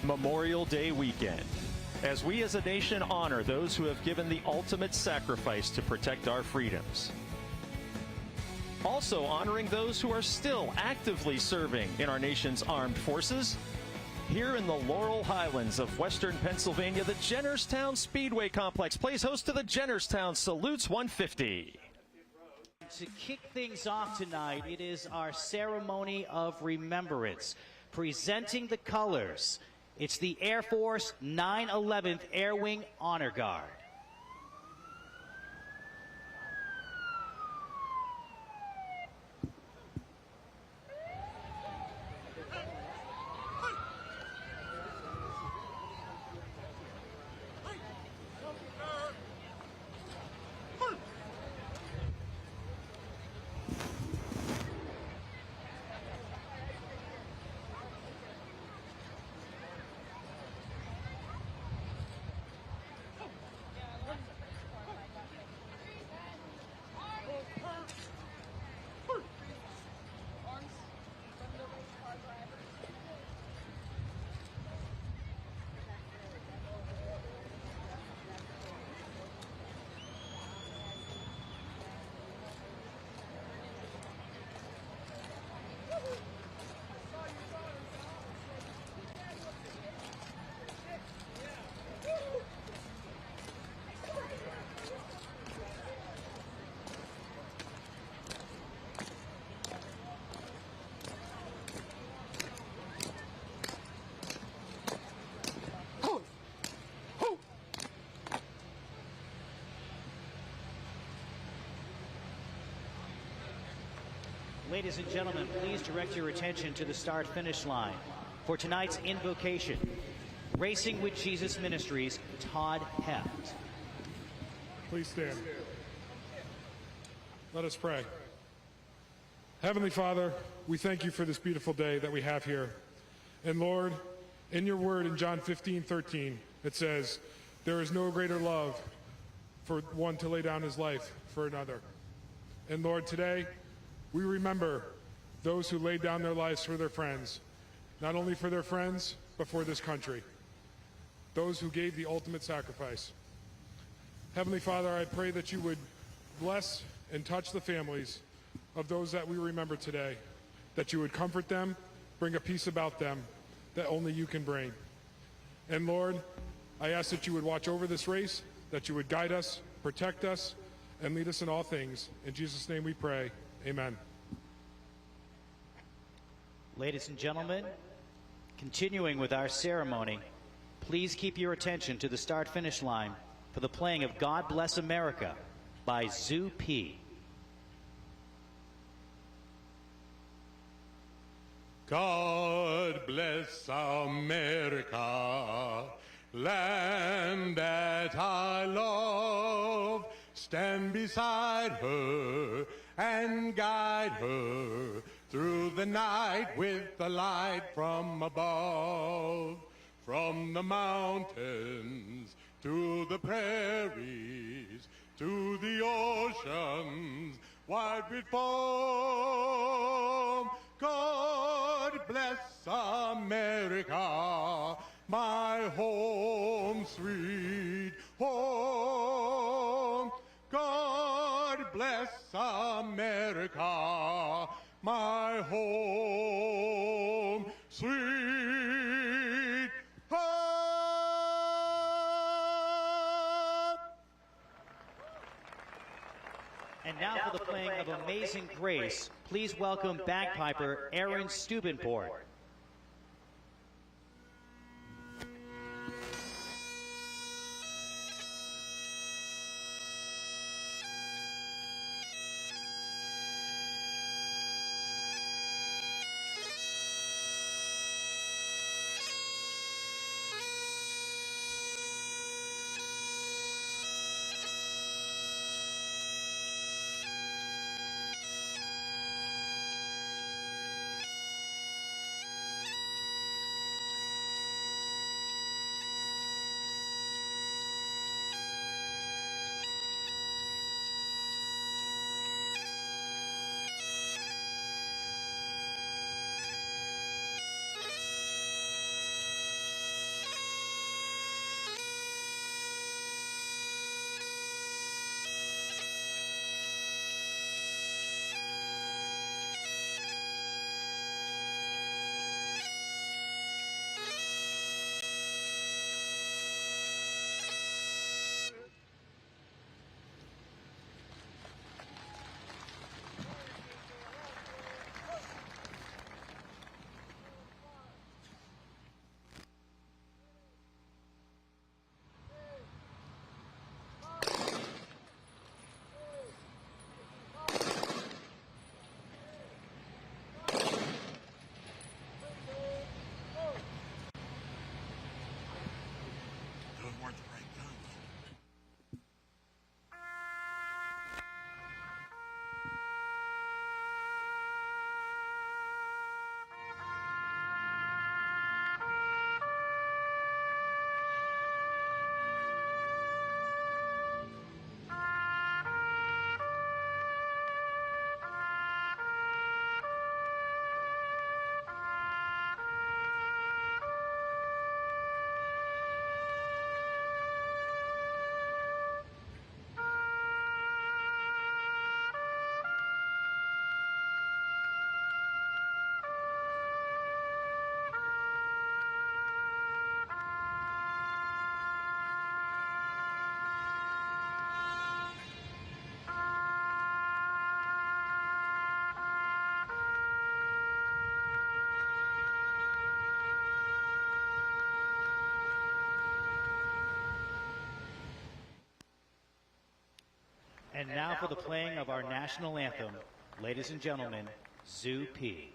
Memorial Day weekend, as we as a nation honor those who have given the ultimate sacrifice to protect our freedoms. Also honoring those who are still actively serving in our nation's armed forces. Here in the Laurel Highlands of western Pennsylvania, the Jennerstown Speedway Complex plays host to the Jennerstown Salutes 150. To kick things off tonight, it is our ceremony of remembrance. Presenting the colors, it's the Air Force 911th Air Wing Honor Guard. Ladies and gentlemen, please direct your attention to the start-finish line for tonight's invocation. Racing with Jesus Ministries, Todd Heft. Please stand. Let us pray. Heavenly Father, we thank you for this beautiful day that we have here. And Lord, in your word in John 15:13, it says, there is no greater love for one to lay down his life for another. And Lord, today, we remember those who laid down their lives for their friends, not only for their friends, but for this country. Those who gave the ultimate sacrifice. Heavenly Father, I pray that you would bless and touch the families of those that we remember today, that you would comfort them, bring a peace about them that only you can bring. And Lord, I ask that you would watch over this race, that you would guide us, protect us, and lead us in all things. In Jesus' name we pray. Amen. Ladies and gentlemen, continuing with our ceremony, please keep your attention to the start-finish line for the playing of God Bless America by Zoo P. God bless America, land that I love. Stand beside her and guide her through the night with the light from above. From the mountains to the prairies to the oceans wide with foam. God bless America, my home, sweet home. God bless America, my home, sweet home. And now for the playing of Amazing Grace, please welcome bagpiper Aaron Steubenport. And now for the playing of our national anthem, ladies and gentlemen, Zoo P.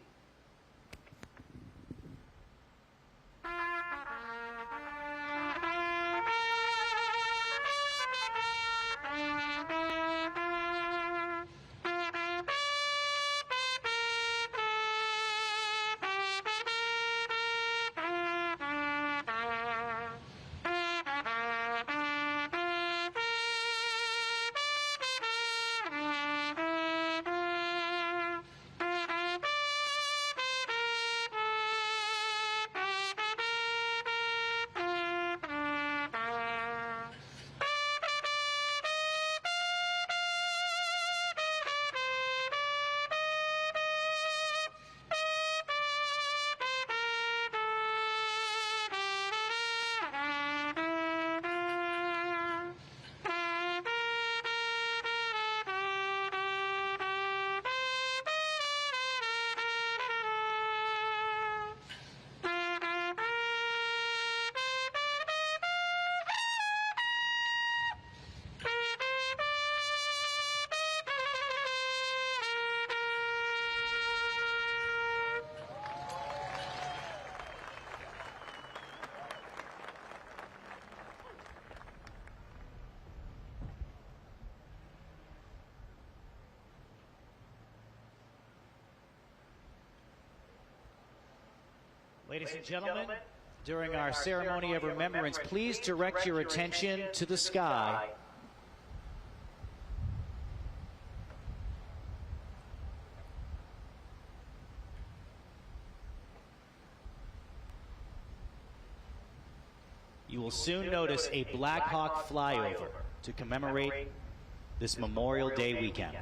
Ladies and gentlemen, during our ceremony of remembrance, please direct your attention to the sky. You will soon notice a Black Hawk flyover to commemorate this Memorial Day weekend.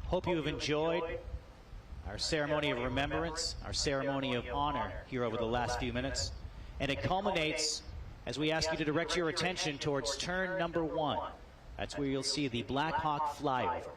Hope you have enjoyed our ceremony of remembrance, our ceremony of honor here over the last few minutes. And it culminates as we ask you to direct your attention towards turn number 1. That's where you'll see the Black Hawk flyover.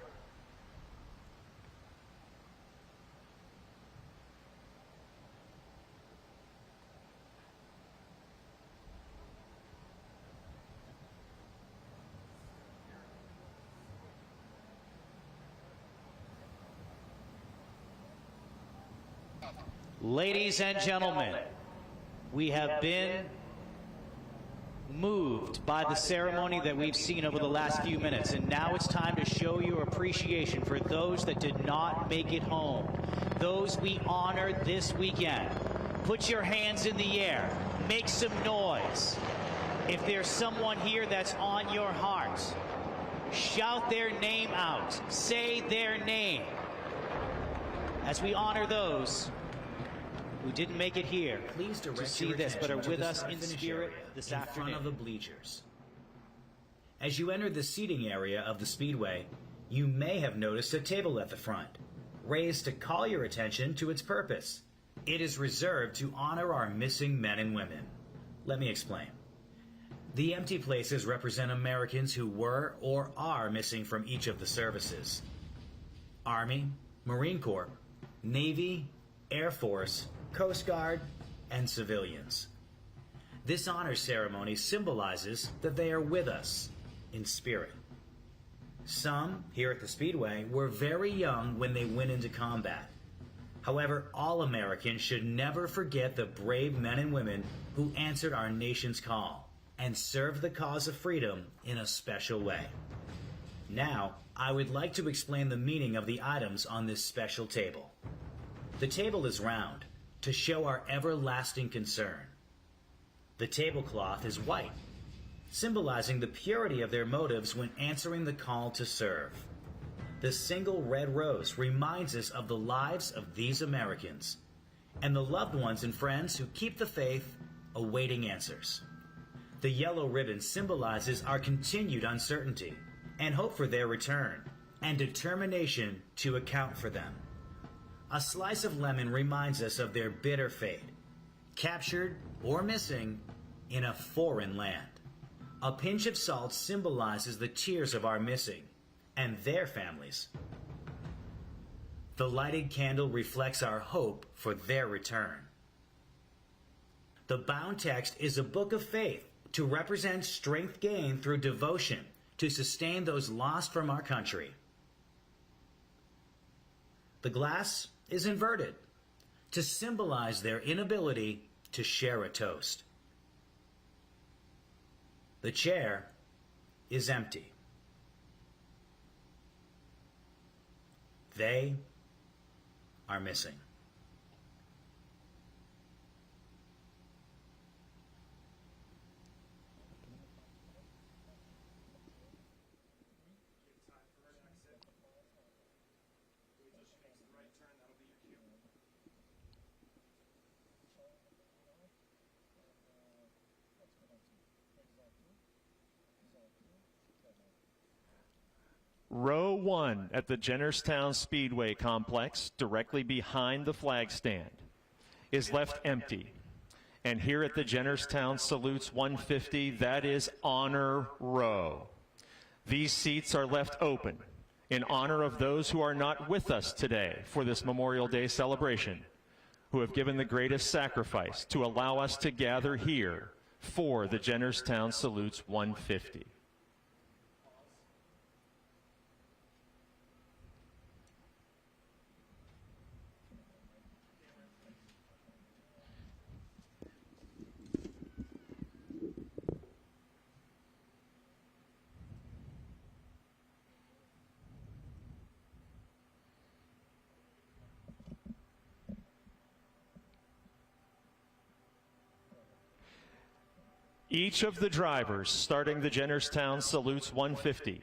Ladies and gentlemen, we have been moved by the ceremony that we've seen over the last few minutes, and now it's time to show your appreciation for those that did not make it home, those we honored this weekend. Put your hands in the air, make some noise. If there's someone here that's on your heart, shout their name out, say their name, as we honor those who didn't make it here Please direct to see your this, but are attention to with the us in start-finish spirit area this in afternoon. front of the bleachers. As you enter the seating area of the Speedway, you may have noticed a table at the front, raised to call your attention to its purpose. It is reserved to honor our missing men and women. Let me explain. The empty places represent Americans who were or are missing from each of the services: Army, Marine Corps, Navy, Air Force, Coast Guard, and civilians. This honor ceremony symbolizes that they are with us in spirit. Some here at the Speedway were very young when they went into combat. However, all Americans should never forget the brave men and women who answered our nation's call and served the cause of freedom in a special way. Now, I would like to explain the meaning of the items on this special table. The table is round to show our everlasting concern. The tablecloth is white, symbolizing the purity of their motives when answering the call to serve. The single red rose reminds us of the lives of these Americans and the loved ones and friends who keep the faith, awaiting answers. The yellow ribbon symbolizes our continued uncertainty and hope for their return and determination to account for them. A slice of lemon reminds us of their bitter fate, captured or missing in a foreign land. A pinch of salt symbolizes the tears of our missing and their families. The lighted candle reflects our hope for their return. The bound text is a book of faith to represent strength gained through devotion to sustain those lost from our country. The glass is inverted to symbolize their inability to share a toast. The chair is empty. They are missing. Row 1 at the Jennerstown Speedway complex, directly behind the flag stand, is left empty. And here at the Jennerstown Salutes 150, that is honor row. These seats are left open in honor of those who are not with us today for this Memorial Day celebration, who have given the greatest sacrifice to allow us to gather here for the Jennerstown Salutes 150. Each of the drivers starting the Jennerstown Salutes 150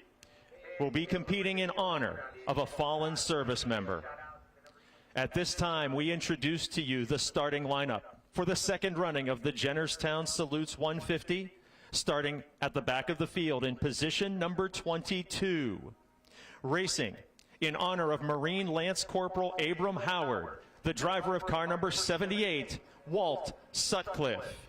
will be competing in honor of a fallen service member. At this time, we introduce to you the starting lineup for the second running of the Jennerstown Salutes 150, starting at the back of the field in position number 22. Racing in honor of Marine Lance Corporal Abram Howard, the driver of car number 78, Walt Sutcliffe.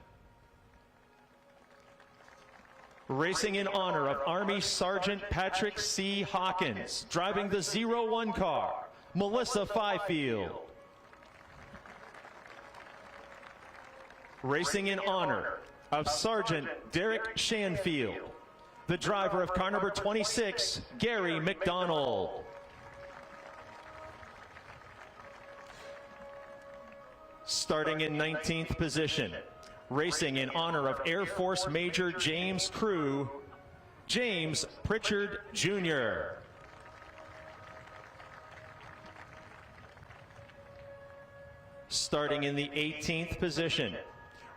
Racing in honor of Army Sergeant Patrick C. Hawkins, driving the 01 car, Melissa Fifield. Racing in honor of Sergeant Derek Shanfield, the driver of car number 26, Gary McDonald. Starting in 19th position, racing in honor of Air Force Major James Crew, James Pritchard Jr. Starting in the 18th position,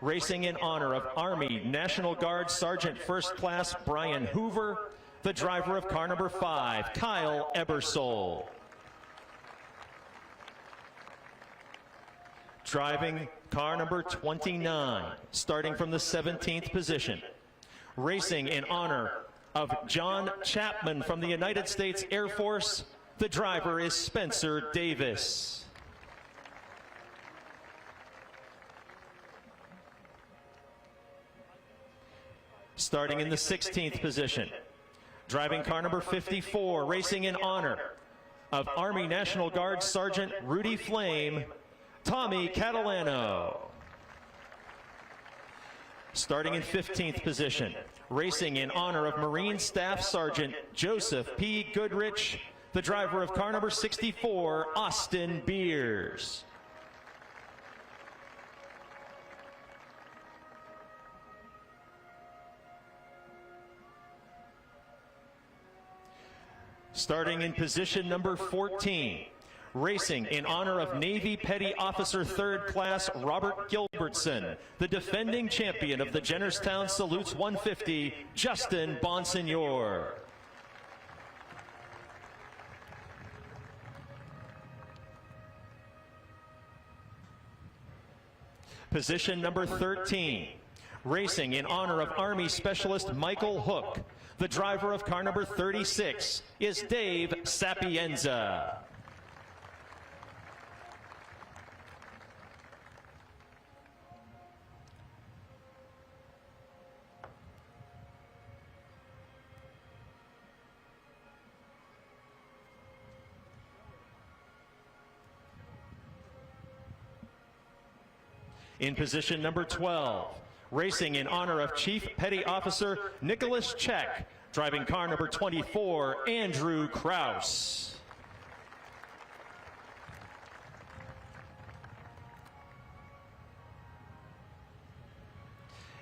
racing in honor of Army National Guard Sergeant First Class Brian Hoover, the driver of car number 5, Kyle Ebersole. Driving car number 29, starting from the 17th position, racing in honor of John Chapman from the United States Air Force, the driver is Spencer Davis. Starting in the 16th position, driving car number 54, racing in honor of Army National Guard Sergeant Rudy Flame, Tommy Catalano. Starting in 15th position, racing in honor of Marine Staff Sergeant Joseph P. Goodrich, the driver of car number 64, Austin Beers. Starting in position number 14, racing in honor of Navy Petty Officer 3rd Class Robert Gilbertson, the defending champion of the Jennerstown Salutes 150, Justin Bonsignor. Position number 13, racing in honor of Army Specialist Michael Hook. The driver of car number 36 is Dave Sapienza. In position number 12, racing in honor of Chief Petty Officer Nicholas Check, driving car number 24, Andrew Kraus.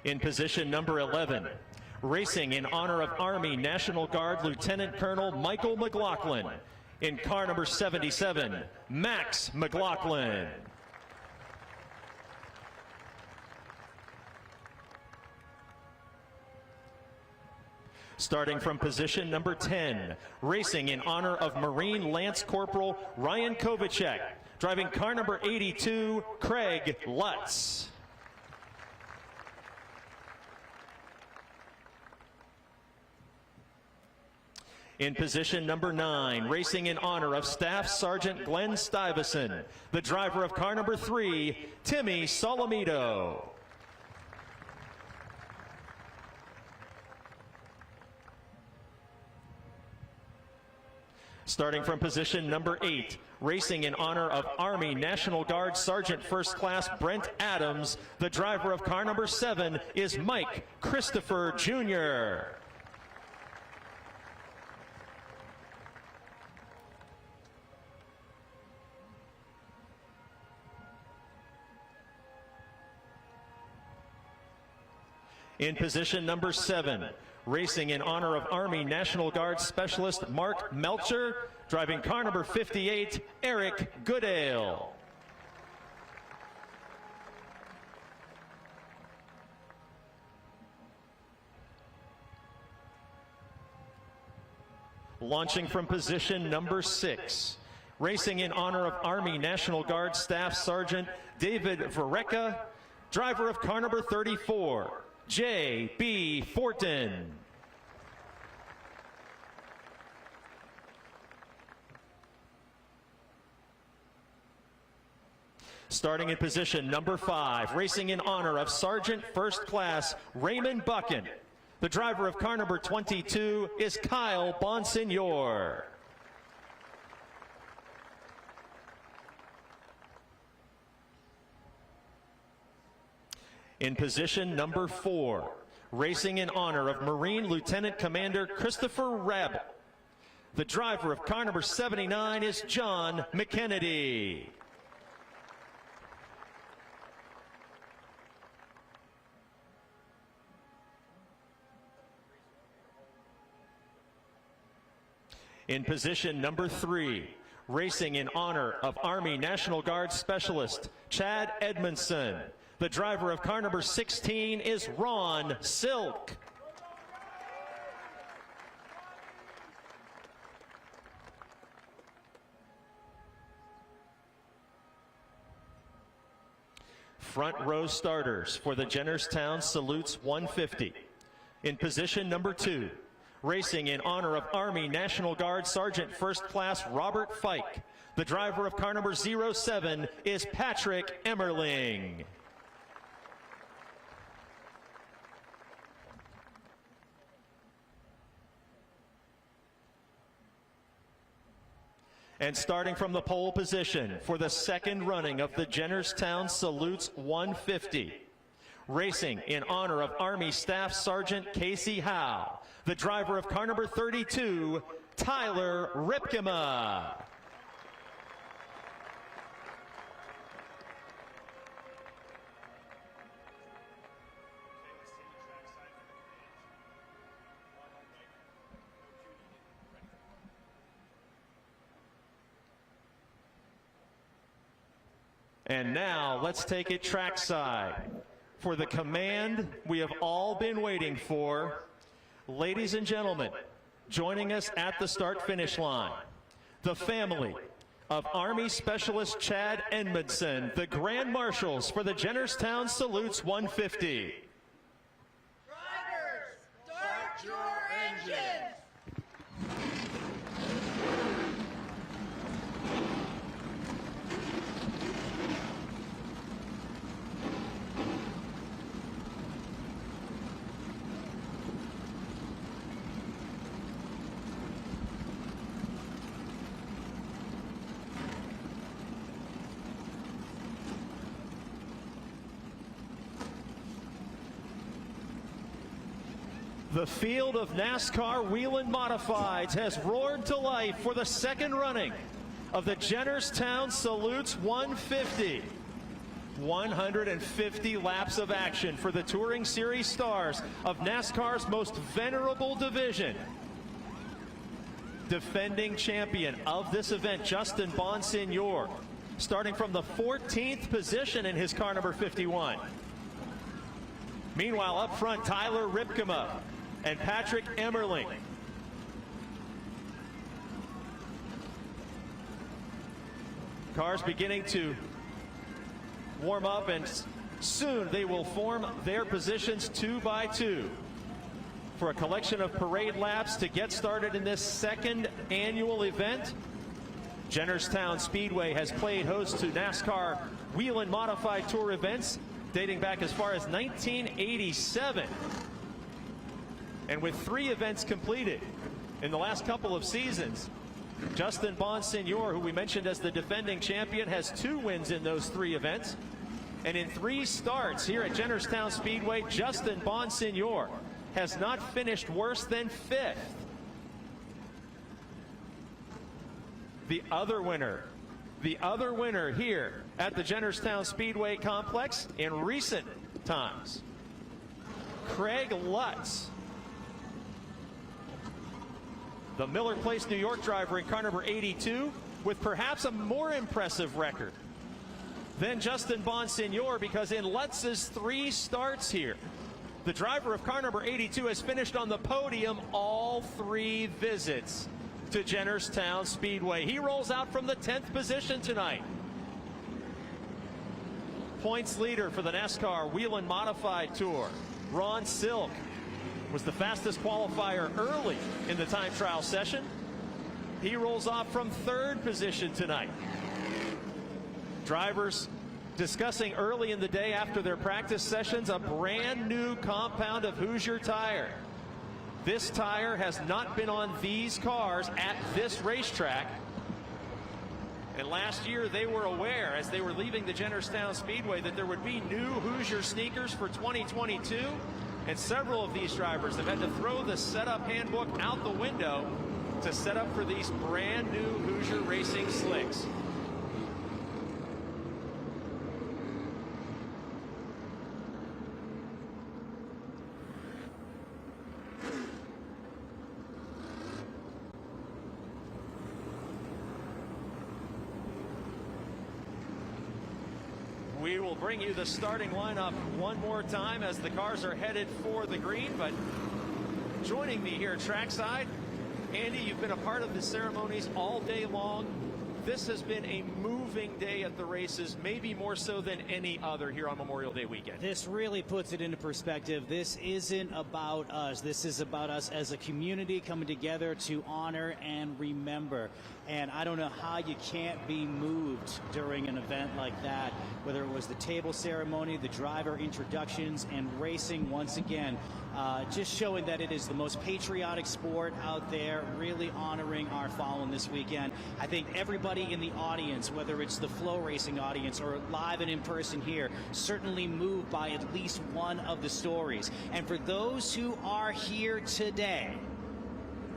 In position number 11, racing in honor of Army National Guard Lieutenant Colonel Michael McLaughlin, in car number 77, Max McLaughlin. Starting from position number 10, racing in honor of Marine Lance Corporal Ryan Kovacek, driving car number 82, Craig Lutz. In position number 9, racing in honor of Staff Sergeant Glenn Stuyvesant, the driver of car number 3, Timmy Solomito. Starting from position number 8, racing in honor of Army National Guard Sergeant First Class Brent Adams, the driver of car number 7 is Mike Christopher Jr. In position number 7, racing in honor of Army National Guard Specialist Mark Melcher, driving car number 58, Eric Goodale. Launching from position number 6, racing in honor of Army National Guard Staff Sergeant David Varecka, driver of car number 34, J.B. Fortin. Starting in position number 5, racing in honor of Sergeant First Class Raymond Buchan. The driver of car number 22 is Kyle Bonsignor. In position number 4, racing in honor of Marine Lieutenant Commander Christopher Rabbit. The driver of car number 79 is John McKennedy. In position number 3, racing in honor of Army National Guard Specialist Chad Edmondson. The driver of car number 16 is Ron Silk. Front row starters for the Jennerstown Salutes 150. In position number 2, racing in honor of Army National Guard Sergeant First Class Robert Fike. The driver of car number 07 is Patrick Emmerling. And starting from the pole position for the second running of the Jennerstown Salutes 150, racing in honor of Army Staff Sergeant Casey Howe, the driver of car number 32, Tyler Ripkema. And now let's take it trackside for the command we have all been waiting for. Ladies and gentlemen, joining us at the start-finish line, the family of Army Specialist Chad Edmondson, the Grand Marshals for the Jennerstown Salutes 150. Drivers, start your engines! The field of NASCAR Whelen Modifieds has roared to life for the second running of the Jennerstown Salutes 150. 150 laps of action for the Touring Series stars of NASCAR's most venerable division. Defending champion of this event, Justin Bonsignor, starting from the 14th position in his car number 51. Meanwhile, up front, Tyler Ripkema and Patrick Emmerling. Cars beginning to warm up, and soon they will form their positions 2 by 2 for a collection of parade laps to get started in this second annual event. Jennerstown Speedway has played host to NASCAR Whelen Modified Tour events dating back as far as 1987. And with 3 events completed in the last couple of seasons, Justin Bonsignor, who we mentioned as the defending champion, has 2 wins in those 3 events. And in 3 starts here at Jennerstown Speedway, Justin Bonsignor has not finished worse than 5th. The other winner here at the Jennerstown Speedway complex in recent times, Craig Lutz, the Miller Place, New York driver in car number 82, with perhaps a more impressive record than Justin Bonsignor, because in Lutz's 3 starts here, the driver of car number 82 has finished on the podium all 3 visits to Jennerstown Speedway. He rolls out from the 10th position tonight. Points leader for the NASCAR Whelen Modified Tour, Ron Silk, was the fastest qualifier early in the time trial session. He rolls off from 3rd position tonight. Drivers discussing early in the day after their practice sessions a brand new compound of Hoosier tire. This tire has not been on these cars at this racetrack. And last year they were aware, as they were leaving the Jennerstown Speedway, that there would be new Hoosier sneakers for 2022. And several of these drivers have had to throw the setup handbook out the window to set up for these brand new Hoosier racing slicks. We will bring you the starting lineup one more time as the cars are headed for the green. But joining me here trackside, Andy, you've been a part of the ceremonies all day long. This has been a moving day at the races, maybe more so than any other here on Memorial Day weekend. This really puts it into perspective. This isn't about us. This is about us as a community coming together to honor and remember. And I don't know how you can't be moved during an event like that, whether it was the table ceremony, the driver introductions, and racing once again. Just showing that it is the most patriotic sport out there, really honoring our fallen this weekend. I think everybody in the audience, whether it's the Flow Racing audience or live and in person here, certainly moved by at least one of the stories. And for those who are here today,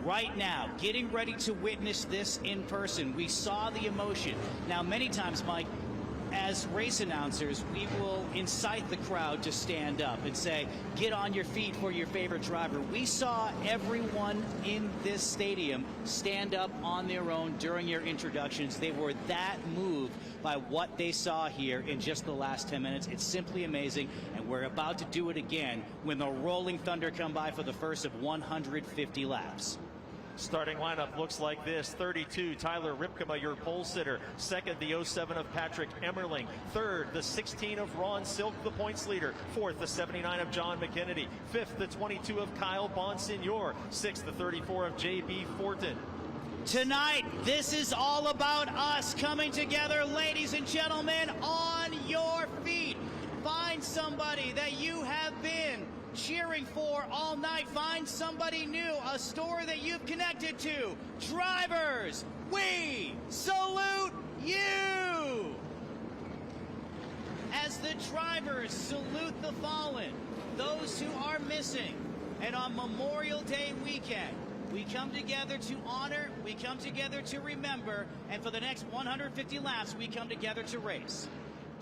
right now, getting ready to witness this in person, we saw the emotion. Now, many times, Mike, as race announcers, we will incite the crowd to stand up and say, get on your feet for your favorite driver. We saw everyone in this stadium stand up on their own during your introductions. They were that moved by what they saw here in just the last 10 minutes. It's simply amazing, and we're about to do it again when the Rolling Thunder come by for the first of 150 laps. Starting lineup looks like this. 32, Tyler Ripkema, your pole sitter. Second, the 07 of Patrick Emmerling. Third, the 16 of Ron Silk, the points leader. Fourth, the 79 of John McKennedy. Fifth, the 22 of Kyle Bonsignor. Sixth, the 34 of J.B. Fortin. Tonight, this is all about us coming together, ladies and gentlemen, on your feet. Find somebody that you have been cheering for all night. Find somebody new, a story that you've connected to. Drivers, we salute you! As the drivers salute the fallen, those who are missing, and on Memorial Day weekend, we come together to honor, we come together to remember, and for the next 150 laps, we come together to race.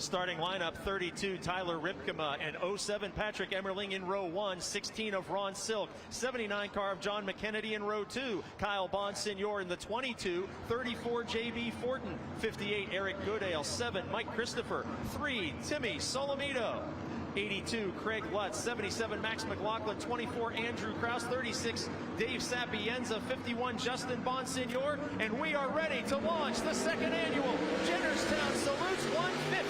Starting lineup, 32, Tyler Ripkema, and 07, Patrick Emmerling in row 1, 16 of Ron Silk, 79 car of John McKennedy in row 2, Kyle Bonsignor in the 22, 34, J.B. Fortin, 58, Eric Goodale, 7, Mike Christopher, 3, Timmy Solomito, 82, Craig Lutz, 77, Max McLaughlin, 24, Andrew Kraus, 36, Dave Sapienza, 51, Justin Bonsignor, and we are ready to launch the second annual Jennerstown Salutes 150.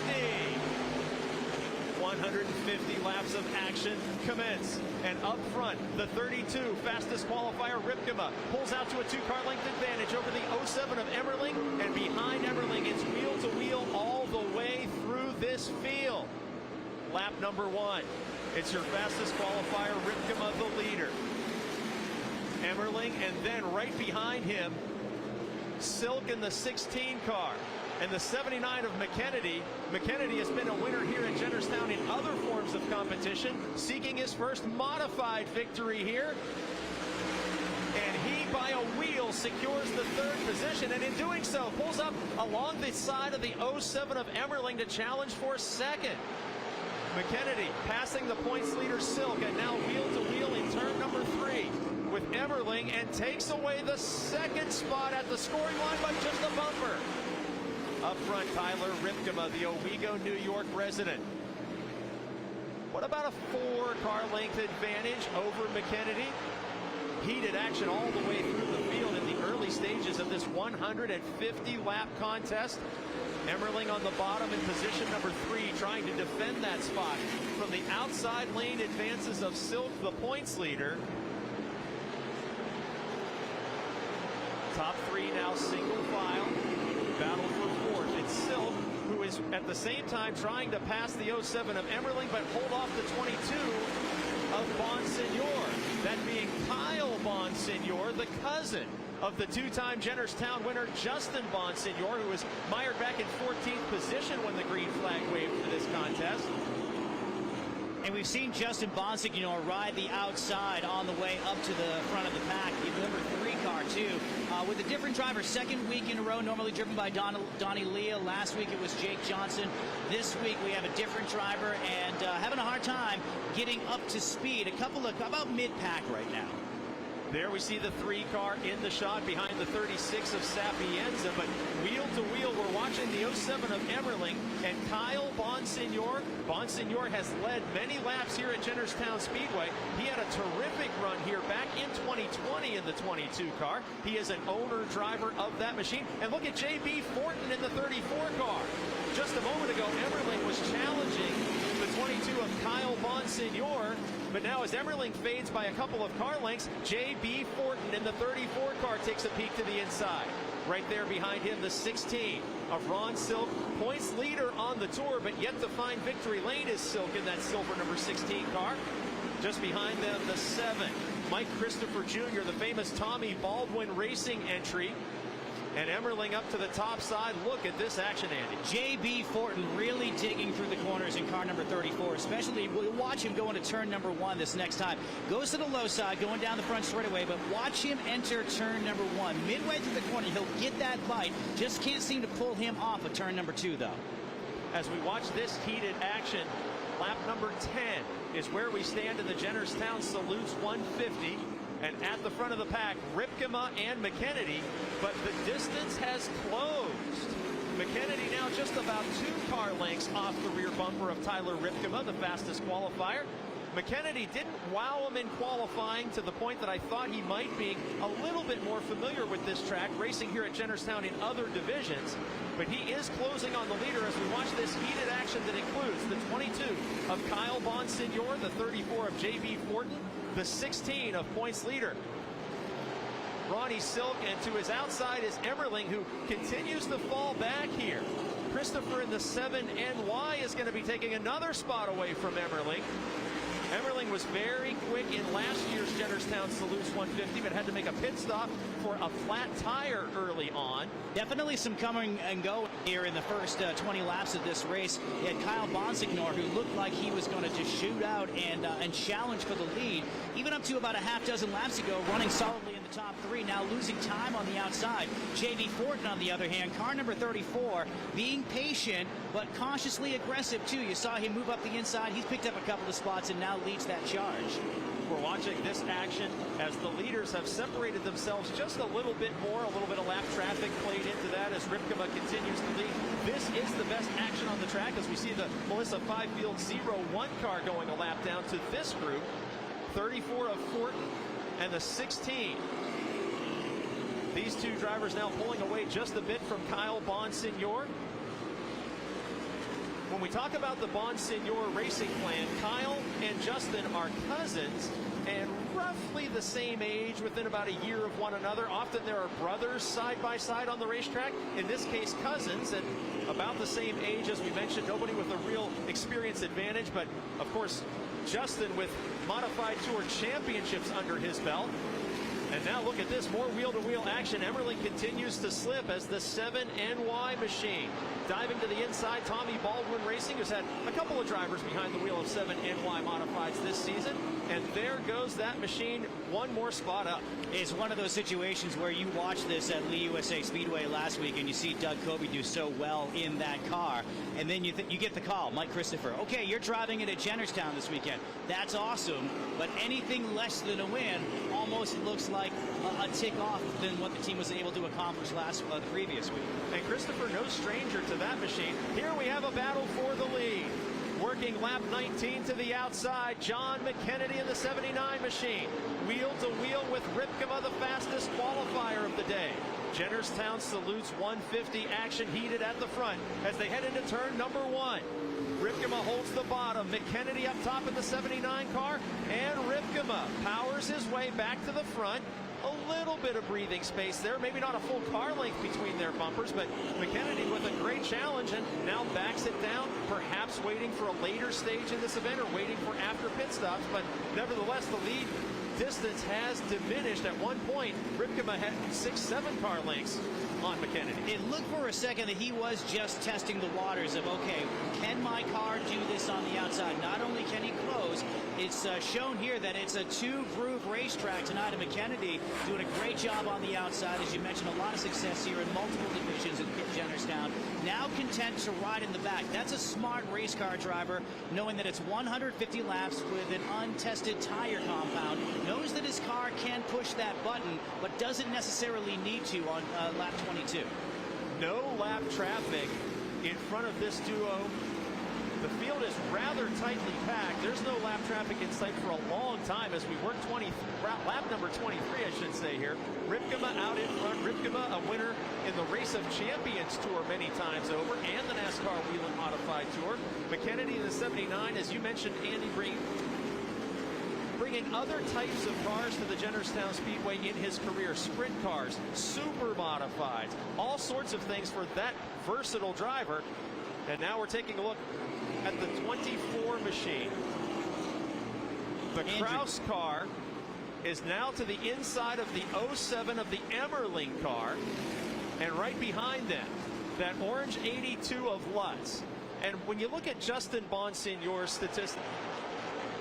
150 laps of action commence, and up front, the 32 fastest qualifier Ripkema pulls out to a 2-car length advantage over the 07 of Emmerling, and behind Emmerling, it's wheel to wheel all the way through this field. Lap number 1. It's your fastest qualifier, Ripkema, the leader. Emmerling, and then right behind him, Silk in the 16 car. And the 79 of McKennedy. McKennedy has been a winner here at Jennerstown in other forms of competition, seeking his first modified victory here. And he, by a wheel, secures the 3rd position, and in doing so, pulls up along the side of the 07 of Emmerling to challenge for 2nd. McKennedy passing the points leader Silk, and now wheel to wheel in turn number 3 with Emmerling, and takes away the 2nd spot at the scoring line by just a bumper. Up front, Tyler Ripkema, the Owego, New York resident. What about a 4-car length advantage over McKennedy? Heated action all the way through the field in the early stages of this 150-lap contest. Emmerling on the bottom in position number 3, trying to defend that spot from the outside lane advances of Silk, the points leader. Top 3 now single file. Battle for 4th. It's Silk, who is at the same time trying to pass the 07 of Emmerling, but hold off the 22 of Bonsignor. That being Kyle Bonsignor, the cousin of the 2-time Jennerstown winner Justin Bonsignor, who was mired back in 14th position when the green flag waved for this contest. And we've seen Justin Bonsignor ride the outside on the way up to the front of the pack. The number 3 car, too, with a different driver. 2nd week in a row, normally driven by Donnie Leah. Last week it was Jake Johnson. This week we have a different driver, and having a hard time getting up to speed. About mid-pack right now. There we see the 3 car in the shot behind the 36 of Sapienza, but wheel to wheel we're watching the 07 of Emmerling and Kyle Bonsignor. Bonsignor has led many laps here at Jennerstown Speedway. He had a terrific run here back in 2020 in the 22 car. He is an owner driver of that machine. And look at J.B. Fortin in the 34 car. Just a moment ago, Emmerling was challenging the 22 of Kyle Bonsignor. But now as Emmerling fades by a couple of car lengths, J.B. Fortin in the 34 car takes a peek to the inside. Right there behind him, the 16 of Ron Silk, points leader on the tour, but yet to find victory lane is Silk in that silver number 16 car. Just behind them, the 7, Mike Christopher Jr., the famous Tommy Baldwin Racing entry. And Emmerling up to the top side. Look at this action, Andy. J.B. Fortin really digging through the corners in car number 34. Especially, we'll watch him go into turn number 1 this next time. Goes to the low side, going down the front straightaway, but watch him enter turn number 1. Midway through the corner, he'll get that bite. Just can't seem to pull him off of turn number 2, though. As we watch this heated action, lap number 10 is where we stand in the Jennerstown Salutes 150. And at the front of the pack, Ripkema and McKennedy, but the distance has closed. McKennedy now just about 2 car lengths off the rear bumper of Tyler Ripkema, the fastest qualifier. McKennedy didn't wow him in qualifying to the point that I thought he might be a little bit more familiar with this track, racing here at Jennerstown in other divisions. But he is closing on the leader as we watch this heated action that includes the 22 of Kyle Bonsignor, the 34 of J.B. Fortin, the 16 of points leader Ronnie Silk, and to his outside is Emmerling, who continues to fall back here. Christopher in the 7NY is going to be taking another spot away from Emmerling. Emmerling was very quick in last year's Jennerstown Salutes 150, but had to make a pit stop for a flat tire early on. Definitely some coming and go here in the first 20 laps of this race. You had Kyle Bonsignor, who looked like he was going to just shoot out and challenge for the lead, even up to about a half dozen laps ago, running solidly in the top three, now losing time on the outside. J.B. Fortin, on the other hand, car number 34, being patient but cautiously aggressive too. You saw him move up the inside. He's picked up a couple of spots and now leads that charge. We're watching this action as the leaders have separated themselves just a little bit more. A little bit of lap traffic played into that as Ripkema continues to lead. This is the best action on the track as we see the Melissa Fifield 01 car going a lap down to this group. 34 of Fortin and the 16. These two drivers now pulling away just a bit from Kyle Bonsignor. When we talk about the Bonsignor racing plan, Kyle and Justin are cousins and roughly the same age, within about a year of one another. Often there are brothers side by side on the racetrack. In this case, cousins, and about the same age as we mentioned. Nobody with a real experience advantage, but of course Justin with Modified Tour championships under his belt. And now look at this, more wheel-to-wheel action. Emmerling continues to slip as the 7NY machine. Diving to the inside, Tommy Baldwin Racing, who's had a couple of drivers behind the wheel of 7NY Modifieds this season. And there goes that machine, one more spot up. It's one of those situations where you watch this at Lee USA Speedway last week and you see Doug Kobe do so well in that car. And then you get the call, Mike Christopher. Okay, you're driving it at Jennerstown this weekend. That's awesome, but anything less than a win almost looks like a tick off than what the team was able to accomplish the previous week. And Christopher, no stranger to that machine. Here we have a battle for the lead. Working lap 19 to the outside, John McKennedy in the 79 machine. Wheel to wheel with Ripkema, the fastest qualifier of the day. Jennerstown Salutes 150 action heated at the front as they head into turn number 1. Ripkema holds the bottom. McKennedy up top in the 79 car, and Ripkema powers his way back to the front. A little bit of breathing space there, maybe not a full car length between their bumpers, but McKennedy with a great challenge and now backs it down, perhaps waiting for a later stage in this event or waiting for after pit stops. But nevertheless, the lead distance has diminished. At one point, Ripkema had 6-7 car lengths on McKennedy. It looked for a second that he was just testing the waters of, okay, can my car do this on the outside? Not only can he close, it's shown here that it's a two-groove racetrack tonight, and McKennedy doing a great job on the outside. As you mentioned, a lot of success here in multiple divisions at Jennerstown. Now content to ride in the back. That's a smart race car driver, knowing that it's 150 laps with an untested tire compound. Knows that his car can push that button, but doesn't necessarily need to on lap 22. No lap traffic in front of this duo. The field is rather tightly packed. There's no lap traffic in sight for a long time as we work lap number 23, I should say here. Ripkema out in front. Ripkema, a winner in the Race of Champions Tour many times over, and the NASCAR Whelen Modified Tour. McKennedy in the 79, as you mentioned, Andy, bringing other types of cars to the Jennerstown Speedway in his career. Sprint cars, super modifieds, all sorts of things for that versatile driver. And now we're taking a look at the 24 machine. The Kraus car is now to the inside of the 07 of the Emmerling car. And right behind them, that orange 82 of Lutz. And when you look at Justin Bonsignor's statistics,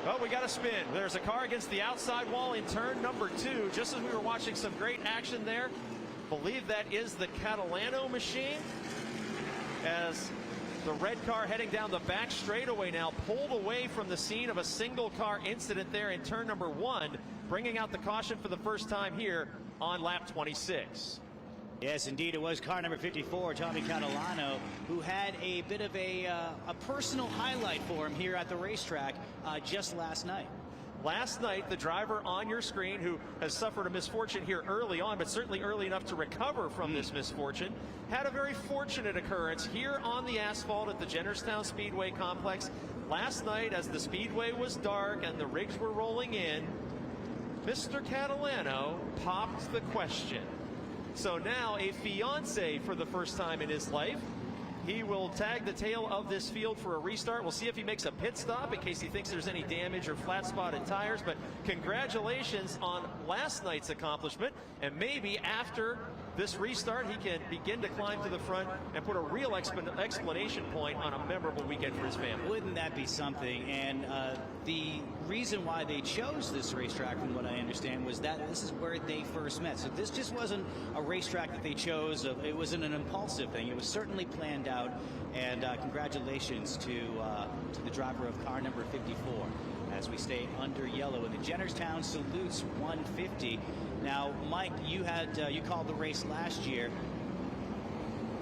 well, we got a spin. There's a car against the outside wall in turn number 2. Just as we were watching some great action there. Believe that is the Catalano machine. As the red car heading down the back straightaway now, pulled away from the scene of a single car incident there in turn number 1, bringing out the caution for the first time here on lap 26. Yes, indeed, it was car number 54, Tommy Catalano, who had a bit of a personal highlight for him here at the racetrack just last night. Last night, the driver on your screen who has suffered a misfortune here early on, but certainly early enough to recover from this misfortune, had a very fortunate occurrence here on the asphalt at the Jennerstown Speedway complex. Last night, as the speedway was dark and the rigs were rolling in, Mr. Catalano popped the question. So now a fiance for the first time in his life. He will tag the tail of this field for a restart. We'll see if he makes a pit stop in case he thinks there's any damage or flat spotted tires. But congratulations on last night's accomplishment. And maybe after this restart, he can begin to climb to the front and put a real explanation point on a memorable weekend for his family. Wouldn't that be something? And the reason why they chose this racetrack, from what I understand, was that this is where they first met. So this just wasn't a racetrack that they chose. It wasn't an impulsive thing. It was certainly planned out. And congratulations to the driver of car number 54 as we stay under yellow in the Jennerstown Salutes 150. Now, Mike, you called the race last year.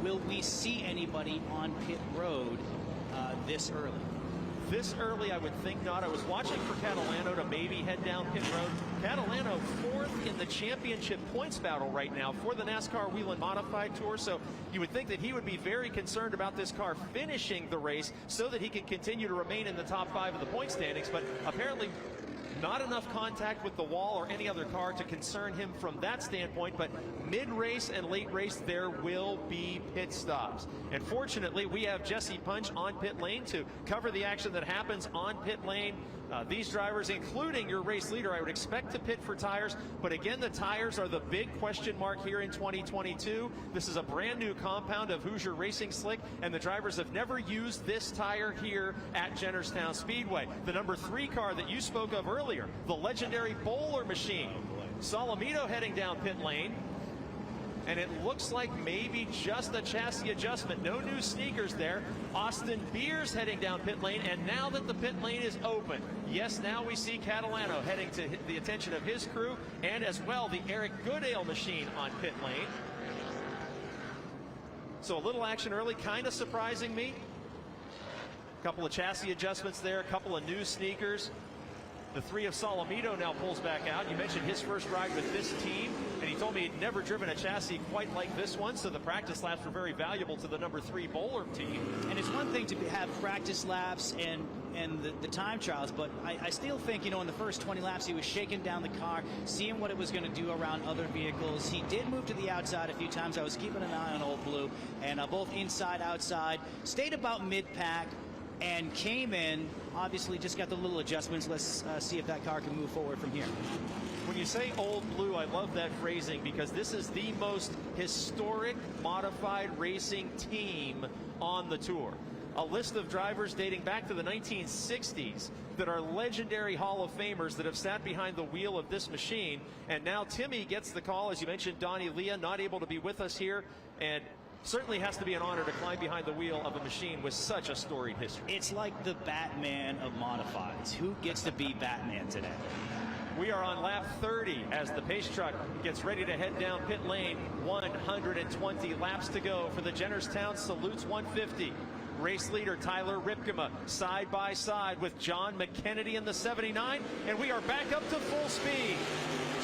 Will we see anybody on pit road this early? This early, I would think not. I was watching for Catalano to maybe head down pit road. Catalano fourth in the championship points battle right now for the NASCAR Whelen Modified Tour. So you would think that he would be very concerned about this car finishing the race so that he can continue to remain in the top 5 of the point standings. But apparently not enough contact with the wall or any other car to concern him from that standpoint. But mid-race and late race, there will be pit stops. And fortunately, we have Jesse Punch on pit lane to cover the action that happens on pit lane. These drivers, including your race leader, I would expect to pit for tires. But again, the tires are the big question mark here in 2022. This is a brand new compound of Hoosier Racing Slick, and the drivers have never used this tire here at Jennerstown Speedway. The number 3 car that you spoke of earlier, the legendary Bowler machine. Solomito heading down pit lane. And it looks like maybe just a chassis adjustment. No new sneakers there. Austin Beers heading down pit lane. And now that the pit lane is open, yes, now we see Catalano heading to the attention of his crew, and as well the Eric Goodale machine on pit lane. So a little action early, kind of surprising me. A couple of chassis adjustments there, a couple of new sneakers. The 3 of Solomito now pulls back out. You mentioned his first ride with this team, and he told me he'd never driven a chassis quite like this one, so the practice laps were very valuable to the number 3 Bowler team. And it's one thing to have practice laps and the time trials, but I still think, you know, in the first 20 laps, he was shaking down the car, seeing what it was going to do around other vehicles. He did move to the outside a few times. I was keeping an eye on Old Blue, and both inside, outside, stayed about mid-pack, and came in, obviously just got the little adjustments. Let's see if that car can move forward from here. When you say Old Blue, I love that phrasing because this is the most historic modified racing team on the tour. A list of drivers dating back to the 1960s that are legendary Hall of Famers that have sat behind the wheel of this machine. And now Timmy gets the call, as you mentioned, Donnie Leah not able to be with us here, and certainly has to be an honor to climb behind the wheel of a machine with such a storied history. It's like the Batman of modifieds. Who gets to be Batman today? We are on lap 30 as the pace truck gets ready to head down pit lane. 120 laps to go for the Jennerstown Salutes 150. Race leader Tyler Ripkema side by side with John McKennedy in the 79, and we are back up to full speed.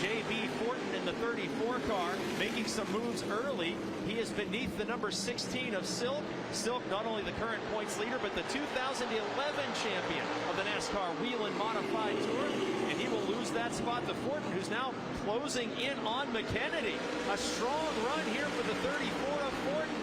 J.B. Fortin in the 34 car making some moves early. He is beneath the number 16 of Silk. Silk, not only the current points leader, but the 2011 champion of the NASCAR Whelen Modified Tour. And he will lose that spot to Fortin, who's now closing in on McKennedy. A strong run here for the 34 of Fortin.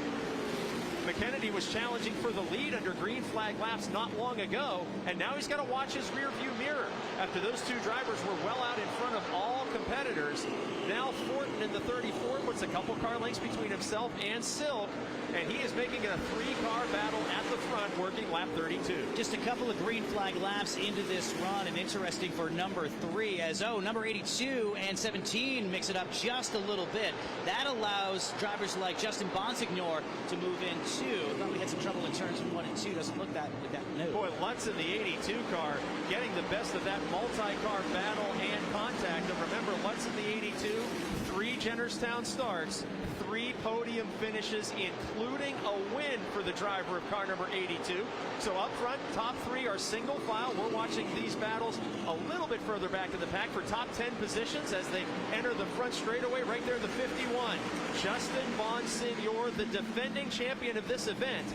McKennedy was challenging for the lead under green flag laps not long ago, and now he's got to watch his rear view mirror after those two drivers were well out in front of all competitors. Now Fortin in the 34 puts a couple car lengths between himself and Silk, and he is making it a 3-car battle at the front, working lap 32. Just a couple of green flag laps into this run, and interesting for number 3 as number 82 and 17 mix it up just a little bit. That allows drivers like Justin Bonsignor to move in too. I thought we had some trouble in turns 1 and 2. Doesn't look that no. Boy, Lutz in the 82 car getting the best of that multi-car battle and contact. And remember, Lutz in the 82, 3 Jennerstown starts, 3 podium finishes, including a win for the driver of car number 82. So up front, top 3 are single file. We're watching these battles a little bit further back in the pack for top 10 positions as they enter the front straightaway. Right there, the 51. Justin Bonsignor, the defending champion of this event.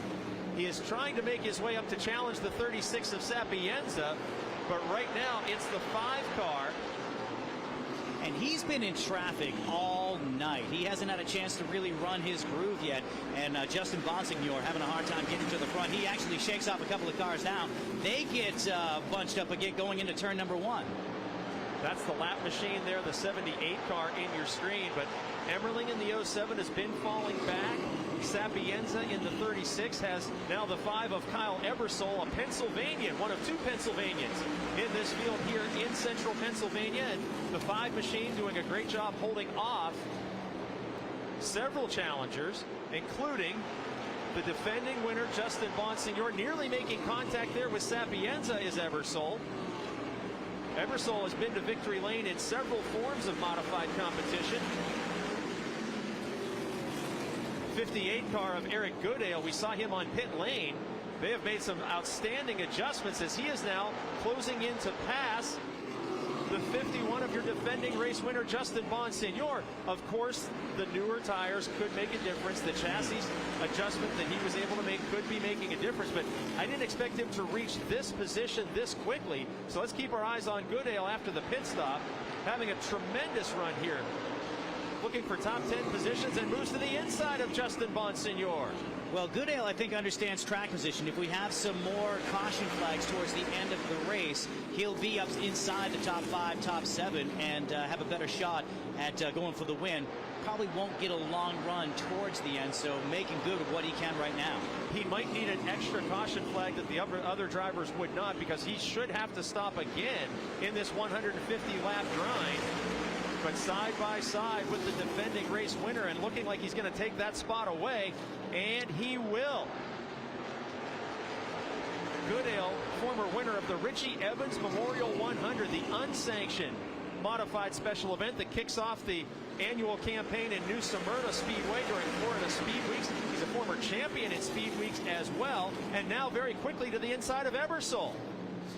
He is trying to make his way up to challenge the 36 of Sapienza, but right now it's the 5 car. And he's been in traffic all night. He hasn't had a chance to really run his groove yet. And Justin Bonsignor having a hard time getting to the front. He actually shakes off a couple of cars down. They get bunched up again going into turn number 1. That's the lap machine there, the 78 car in your screen. But Emmerling in the 07 has been falling back. Sapienza in the 36 has now the 5 of Kyle Ebersole, a Pennsylvanian, one of 2 Pennsylvanians in this field here in central Pennsylvania. And the 5 machine doing a great job holding off several challengers, including the defending winner, Justin Bonsignor. Nearly making contact there with Sapienza is Ebersole. Ebersole has been to victory lane in several forms of modified competition. 58 car of Eric Goodale, we saw him on pit lane. They have made some outstanding adjustments as he is now closing in to pass the 51 of your defending race winner, Justin Bonsignor. Of course, the newer tires could make a difference. The chassis adjustment that he was able to make could be making a difference, but I didn't expect him to reach this position this quickly. So let's keep our eyes on Goodale after the pit stop, having a tremendous run here, looking for top 10 positions, and moves to the inside of Justin Bonsignor. Well, Goodale, I think, understands track position. If we have some more caution flags towards the end of the race, he'll be up inside the top 5, top 7, and have a better shot at going for the win. Probably won't get a long run towards the end, so making good with what he can right now. He might need an extra caution flag that the other drivers would not, because he should have to stop again in this 150-lap grind. But side by side with the defending race winner, and looking like he's going to take that spot away, and he will. Goodale, former winner of the Richie Evans Memorial 100, the unsanctioned modified special event that kicks off the annual campaign in New Smyrna Speedway during Florida Speed Weeks. He's a former champion in Speed Weeks as well, and now very quickly to the inside of Ebersole.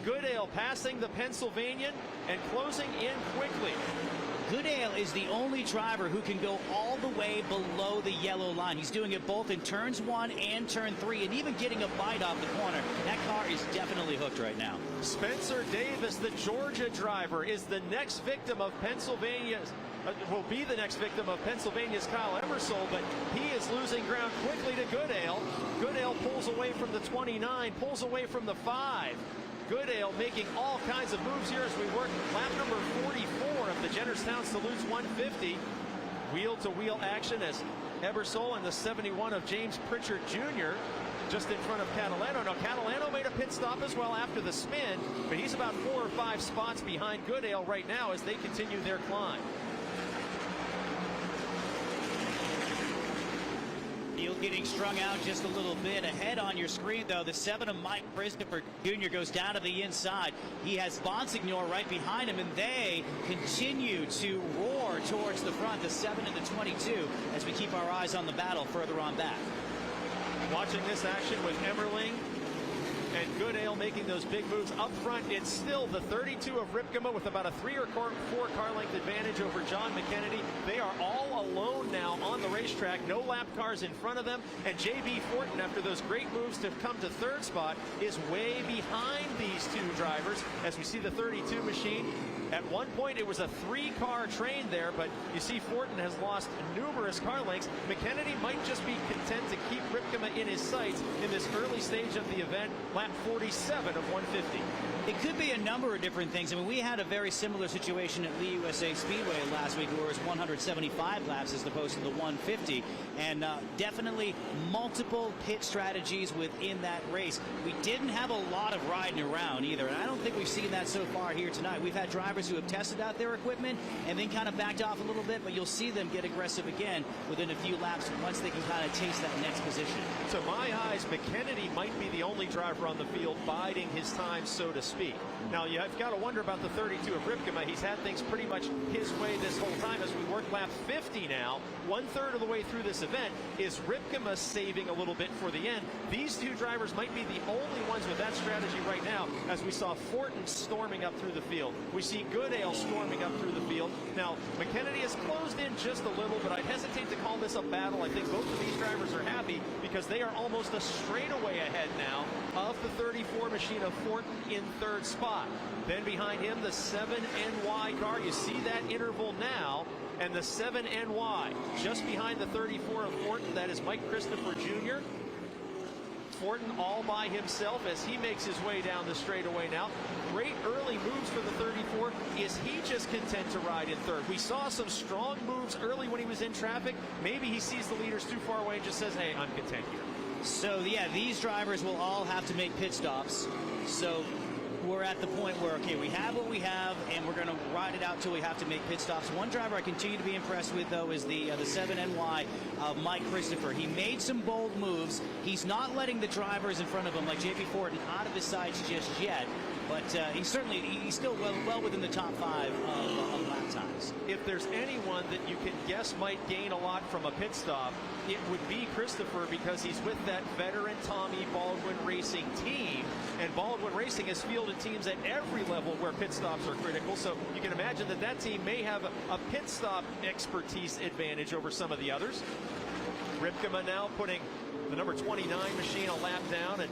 Goodale passing the Pennsylvanian and closing in quickly. Goodale is the only driver who can go all the way below the yellow line. He's doing it both in turns 1 and turn 3, and even getting a bite off the corner. That car is definitely hooked right now. Spencer Davis, the Georgia driver, is the next victim of Pennsylvania's, will be the next victim of Pennsylvania's Kyle Ebersole, but he is losing ground quickly to Goodale. Goodale pulls away from the 29, pulls away from the 5. Goodale making all kinds of moves here as we work lap number 44 of the Jennerstown Salutes 150. Wheel-to-wheel action as Ebersole and the 71 of James Pritchard Jr. just in front of Catalano. Now Catalano made a pit stop as well after the spin, but he's about 4 or 5 spots behind Goodale right now as they continue their climb. Field getting strung out just a little bit. Ahead on your screen, though, the 7 of Mike Christopher Jr. goes down to the inside. He has Bonsignor right behind him, and they continue to roar towards the front, the 7 and the 22, as we keep our eyes on the battle further on back. Watching this action with Emmerling and Goodale making those big moves up front. It's still the 32 of Ripkema with about a 3 or 4 car length advantage over John McKennedy. They are all alone now on the racetrack. No lap cars in front of them. And J.B. Fortin, after those great moves to come to 3rd spot, is way behind these 2 drivers as we see the 32 machine. At one point, it was a 3-car train there, but you see Fortin has lost numerous car lengths. McKennedy might just be content to keep Ripkema in his sights in this early stage of the event, lap 47 of 150. It could be a number of different things. I mean, we had a very similar situation at Lee USA Speedway last week where it was 175 laps as opposed to the 150. And definitely multiple pit strategies within that race. We didn't have a lot of riding around either. And I don't think we've seen that so far here tonight. We've had drivers who have tested out their equipment and then kind of backed off a little bit. But you'll see them get aggressive again within a few laps once they can kind of taste that next position. To my eyes, McKennedy might be the only driver on the field biding his time, so to speak. Now, you've got to wonder about the 32 of Ripkema. He's had things pretty much his way this whole time as we work lap 50 now. 1/3 of the way through this event. Is Ripkema saving a little bit for the end? These two drivers might be the only ones with that strategy right now, as we saw Fortin storming up through the field. We see Goodale storming up through the field. Now, McKennedy has closed in just a little, but I'd hesitate to call this a battle. I think both of these drivers are happy because they are almost a straightaway ahead now of the 34 machine of Fortin in 3rd spot. Then behind him, the 7NY car. You see that interval now, and the 7NY just behind the 34 of Fortin. That is Mike Christopher Jr. Fortin all by himself as he makes his way down the straightaway now. Great early moves for the 34. Is he just content to ride in 3rd? We saw some strong moves early when he was in traffic. Maybe he sees the leaders too far away and just says, hey, I'm content here. So, yeah, these drivers will all have to make pit stops. So we're at the point where, okay, we have what we have, and we're going to ride it out till we have to make pit stops. One driver I continue to be impressed with, though, is the 7NY of Mike Christopher. He made some bold moves. He's not letting the drivers in front of him, like J.P. Fortin, out of his sights just yet. But he's still well within the top 5 of lap times. If there's anyone that you can guess might gain a lot from a pit stop, it would be Christopher, because he's with that veteran Tommy Baldwin Racing team. And Baldwin Racing has fielded teams at every level where pit stops are critical. So you can imagine that that team may have a pit stop expertise advantage over some of the others. Ripkema now putting the number 29 machine a lap down, and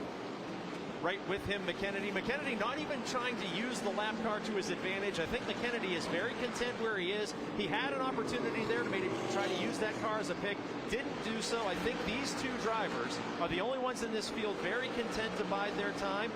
right with him, McKennedy. McKennedy not even trying to use the lap car to his advantage. I think McKennedy is very content where he is. He had an opportunity there to maybe try to use that car as a pick. Didn't do so. I think these two drivers are the only ones in this field very content to bide their time.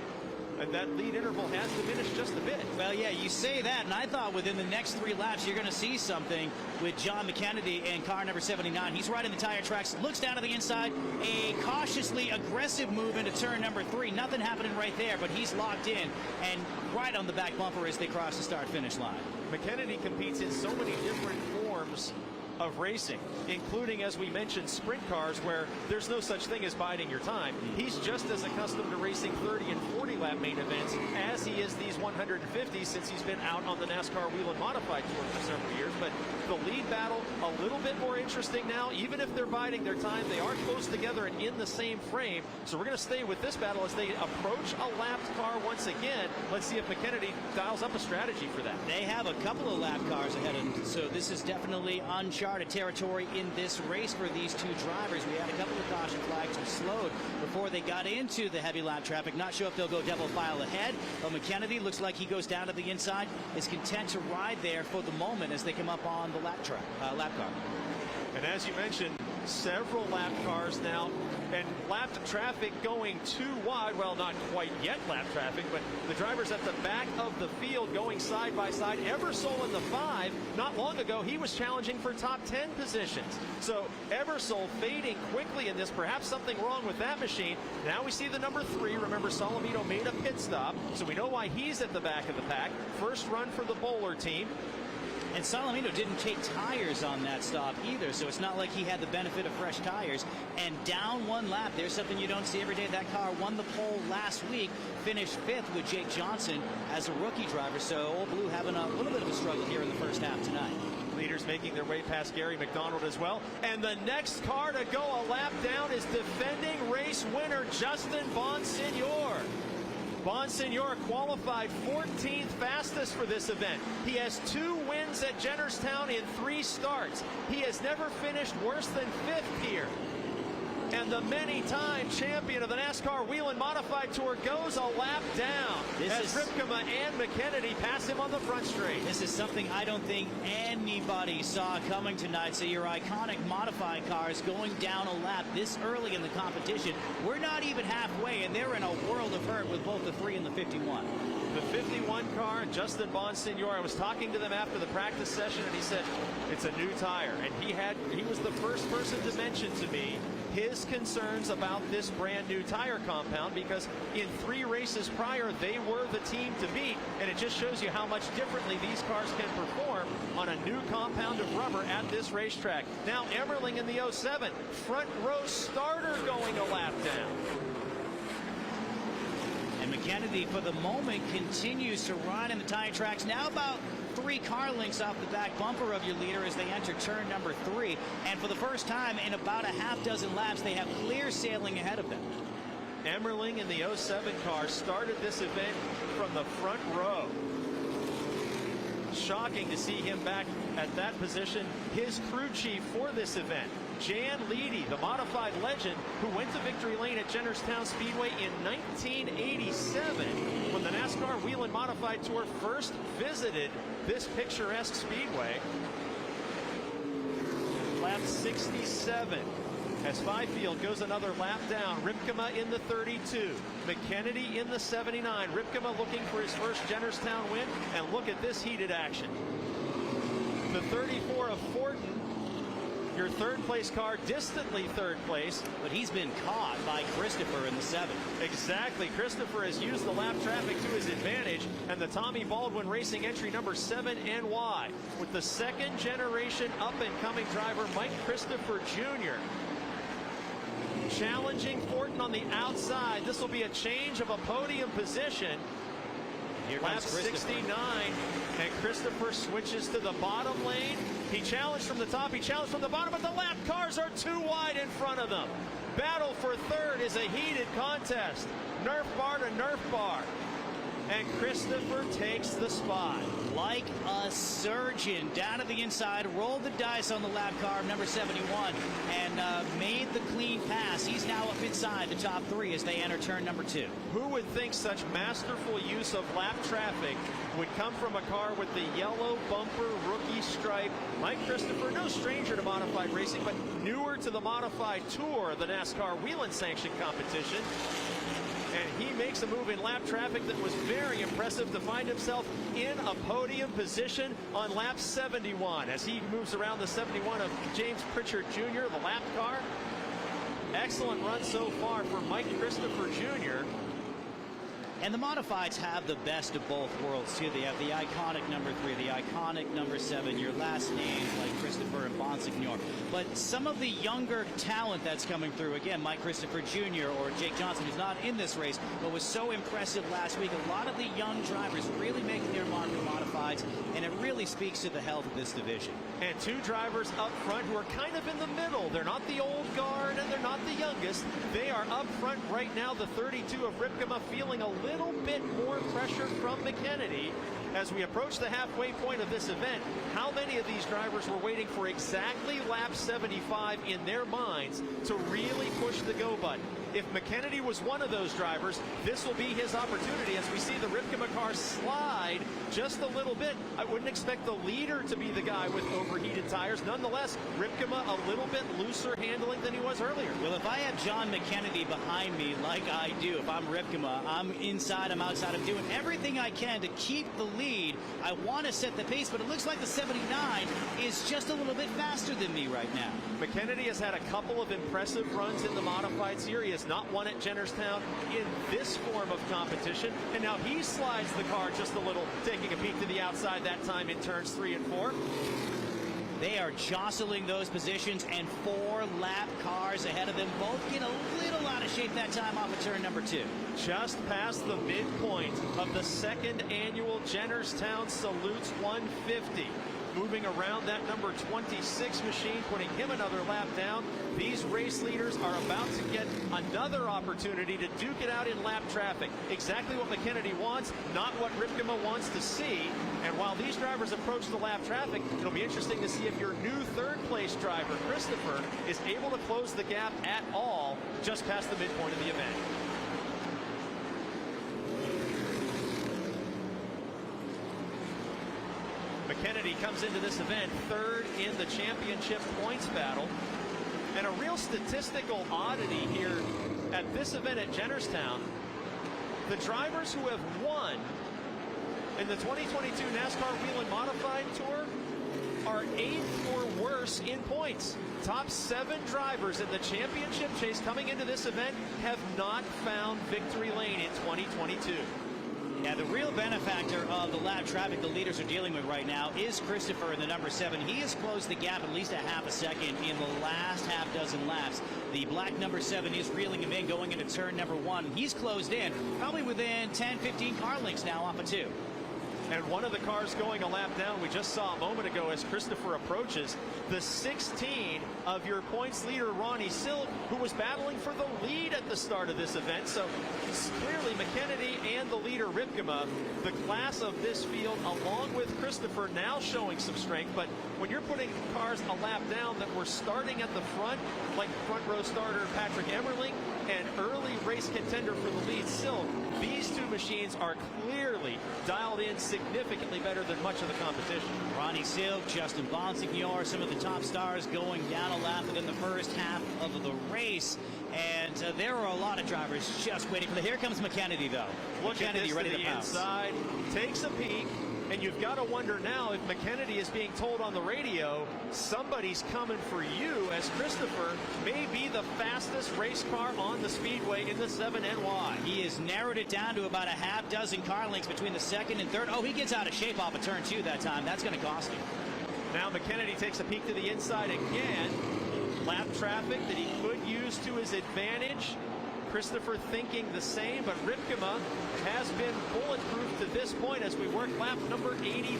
And that lead interval has diminished just a bit. Well, yeah, you say that, and I thought within the next 3 laps you're going to see something with John McKennedy and car number 79. He's riding the tire tracks, looks down to the inside, a cautiously aggressive move into turn number 3. Nothing happening right there, but he's locked in and right on the back bumper as they cross the start-finish line. McKennedy competes in so many different forms of racing, including, as we mentioned, sprint cars where there's no such thing as biding your time. He's just as accustomed to racing 30 and 40 lap main events as he is these 150 since he's been out on the NASCAR Whelen Modified Tour for several years. But the lead battle a little bit more interesting now. Even if they're biding their time, they are close together and in the same frame. So we're going to stay with this battle as they approach a lapped car once again. Let's see if McKennedy dials up a strategy for that. They have a couple of lap cars ahead of them, so this is definitely uncharted territory in this race for these two drivers. We had a couple of caution flags who slowed before they got into the heavy lap traffic. Not sure if they'll go double file ahead, but McKennedy looks like he goes down to the inside, is content to ride there for the moment as they come up on the lap car. And as you mentioned, several lap cars now, and lapped traffic going too wide. Well, not quite yet lap traffic, but the drivers at the back of the field going side by side. Ebersol in the 5. Not long ago, he was challenging for top 10 positions. So Ebersol fading quickly in this. Perhaps something wrong with that machine. Now we see the number 3. Remember, Solomito made a pit stop, so we know why he's at the back of the pack. First run for the Bowler team. And Solomito didn't take tires on that stop either, so it's not like he had the benefit of fresh tires. And down 1 lap, there's something you don't see every day. That car won the pole last week, finished 5th with Jake Johnson as a rookie driver. So Old Blue having a little bit of a struggle here in the first half tonight. Leaders making their way past Gary McDonald as well. And the next car to go a lap down is defending race winner Justin Bonsignor. Bonsignor qualified 14th fastest for this event. He has 2 wins at Jennerstown in 3 starts. He has never finished worse than 5th here. And the many-time champion of the NASCAR Whelen Modified Tour goes a lap down as Ripkema and McKennedy pass him on the front straight. This is something I don't think anybody saw coming tonight. So your iconic modified cars going down a lap this early in the competition. We're not even halfway, and they're in a world of hurt with both the 3 and the 51. The 51 car, Justin Bonsignor, I was talking to them after the practice session, and he said, it's a new tire. And he was the first person to mention to me his concerns about this brand new tire compound, because in 3 races prior they were the team to beat, and it just shows you how much differently these cars can perform on a new compound of rubber at this racetrack. Now Emmerling in the 07, front row starter going a lap down. And McKennedy, for the moment, continues to run in the tire tracks. Now about 3 car lengths off the back bumper of your leader as they enter turn number 3. And for the first time in about a half dozen laps, they have clear sailing ahead of them. Emmerling in the 07 car started this event from the front row. Shocking to see him back at that position. His crew chief for this event, Jan Leedy, the modified legend who went to victory lane at Jennerstown Speedway in 1987 when the NASCAR Whelen Modified Tour first visited this picturesque speedway. Lap 67 as Fifield goes another lap down. Ripkema in the 32, McKennedy in the 79. Ripkema looking for his first Jennerstown win, and look at this heated action. The 34 of Fortin, your third place car, distantly third place. But he's been caught by Christopher in the 7. Exactly. Christopher has used the lap traffic to his advantage, and the Tommy Baldwin Racing entry number 7 NY with the second generation up and coming driver Mike Christopher Jr. challenging Fortin on the outside. This will be a change of a podium position. Here Lap comes Christopher. 69, and Christopher switches to the bottom lane. He challenged from the top, he challenged from the bottom, but the lap cars are too wide in front of them. Battle for third is a heated contest. Nerf bar to Nerf bar. And Christopher takes the spot. Like a surgeon, down to the inside, rolled the dice on the lap car, number 71, and made the clean pass. He's now up inside the top 3 as they enter turn number 2. Who would think such masterful use of lap traffic would come from a car with the yellow bumper rookie stripe? Mike Christopher, no stranger to modified racing, but newer to the modified tour, the NASCAR Whelen sanctioned competition. And he makes a move in lap traffic that was very impressive to find himself in a podium position on lap 71 as he moves around the 71 of James Pritchard Jr., the lap car. Excellent run so far for Mike Christopher Jr. And the modifieds have the best of both worlds, too. They have the iconic number 3, the iconic number 7, your last names like Christopher and Bonsignor. But some of the younger talent that's coming through, again, Mike Christopher Jr. or Jake Johnson, who's not in this race, but was so impressive last week. A lot of the young drivers really making their mark in modifieds, and it really speaks to the health of this division. And 2 drivers up front who are kind of in the middle. They're not the old guard and they're not the youngest. They are up front right now. The 32 of Ripkema feeling a little bit more pressure from McKennedy as we approach the halfway point of this event. How many of these drivers were waiting for exactly lap 75 in their minds to really push the go button? If McKennedy was one of those drivers, this will be his opportunity as we see the Ripkema car slide just a little bit. I wouldn't expect the leader to be the guy with overheated tires. Nonetheless, Ripkema a little bit looser handling than he was earlier. Well, if I have John McKennedy behind me like I do, if I'm Ripkema, I'm inside, I'm outside, I'm doing everything I can to keep the lead. I want to set the pace, but it looks like the 79 is just a little bit faster than me right now. McKennedy has had a couple of impressive runs in the modified series. Not won at Jennerstown in this form of competition, and now he slides the car just a little, taking a peek to the outside that time in turns 3 and 4. They are jostling those positions, and 4 lap cars ahead of them. Both get a little out of shape that time off of turn number 2. Just past the midpoint of the 2nd annual Jennerstown Salutes 150. Moving around that number 26 machine, putting him another lap down. These race leaders are about to get another opportunity to duke it out in lap traffic. Exactly what McKennedy wants, not what Ripkema wants to see. And while these drivers approach the lap traffic, it'll be interesting to see if your new third place driver, Christopher, is able to close the gap at all just past the midpoint of the event. McKennedy comes into this event 3rd in the championship points battle. And a real statistical oddity here at this event at Jennerstown, the drivers who have won in the 2022 NASCAR Whelen Modified Tour are 8th or worse in points. Top 7 drivers in the championship chase coming into this event have not found victory lane in 2022. Yeah, the real benefactor of the lap traffic the leaders are dealing with right now is Christopher in the number 7. He has closed the gap at least a half a second in the last half dozen laps. The black number 7 is reeling him in going into turn number 1. He's closed in probably within 10-15 car lengths now off of 2. And one of the cars going a lap down, we just saw a moment ago as Christopher approaches, the 16 of your points leader, Ronnie Silk, who was battling for the lead at the start of this event. So clearly McKennedy and the leader, Ripkema, the class of this field, along with Christopher, now showing some strength. But when you're putting cars a lap down that were starting at the front, like front row starter Patrick Emmerling and early race contender for the lead, Silk, these two machines are clearly dialed in significantly better than much of the competition. Ronnie Silk, Justin Bonsignor, some of the top stars going down a lap within the first half of the race. And there are a lot of drivers just waiting for the. Here comes McKennedy, though. Look at this ready to the inside, takes a peek, and you've got to wonder now if McKennedy is being told on the radio, somebody's coming for you, as Christopher may be the fastest race car on the Speedway in the 7NY. He has narrowed it down to about a half dozen car lengths between the second and third. Oh, he gets out of shape off of turn 2 that time. That's going to cost him. Now McKennedy takes a peek to the inside again. Lap traffic that he could use to his advantage. Christopher thinking the same, but Ripkema has been bulletproof to this point as we work lap number 84.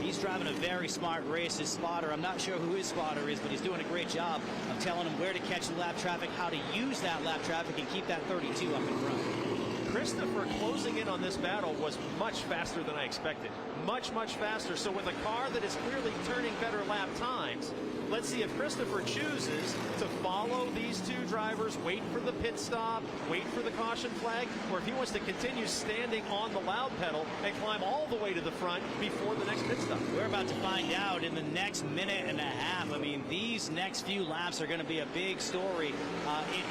He's driving a very smart race. His spotter, I'm not sure who his spotter is, but he's doing a great job of telling him where to catch the lap traffic, how to use that lap traffic, and keep that 32 up in front. Christopher closing in on this battle was much faster than I expected. Much, much faster. So with a car that is clearly turning better lap times, let's see if Christopher chooses to follow these two drivers, wait for the pit stop, wait for the caution flag, or if he wants to continue standing on the loud pedal and climb all the way to the front before the next pit stop. We're about to find out in the next minute and a half. I mean, these next few laps are going to be a big story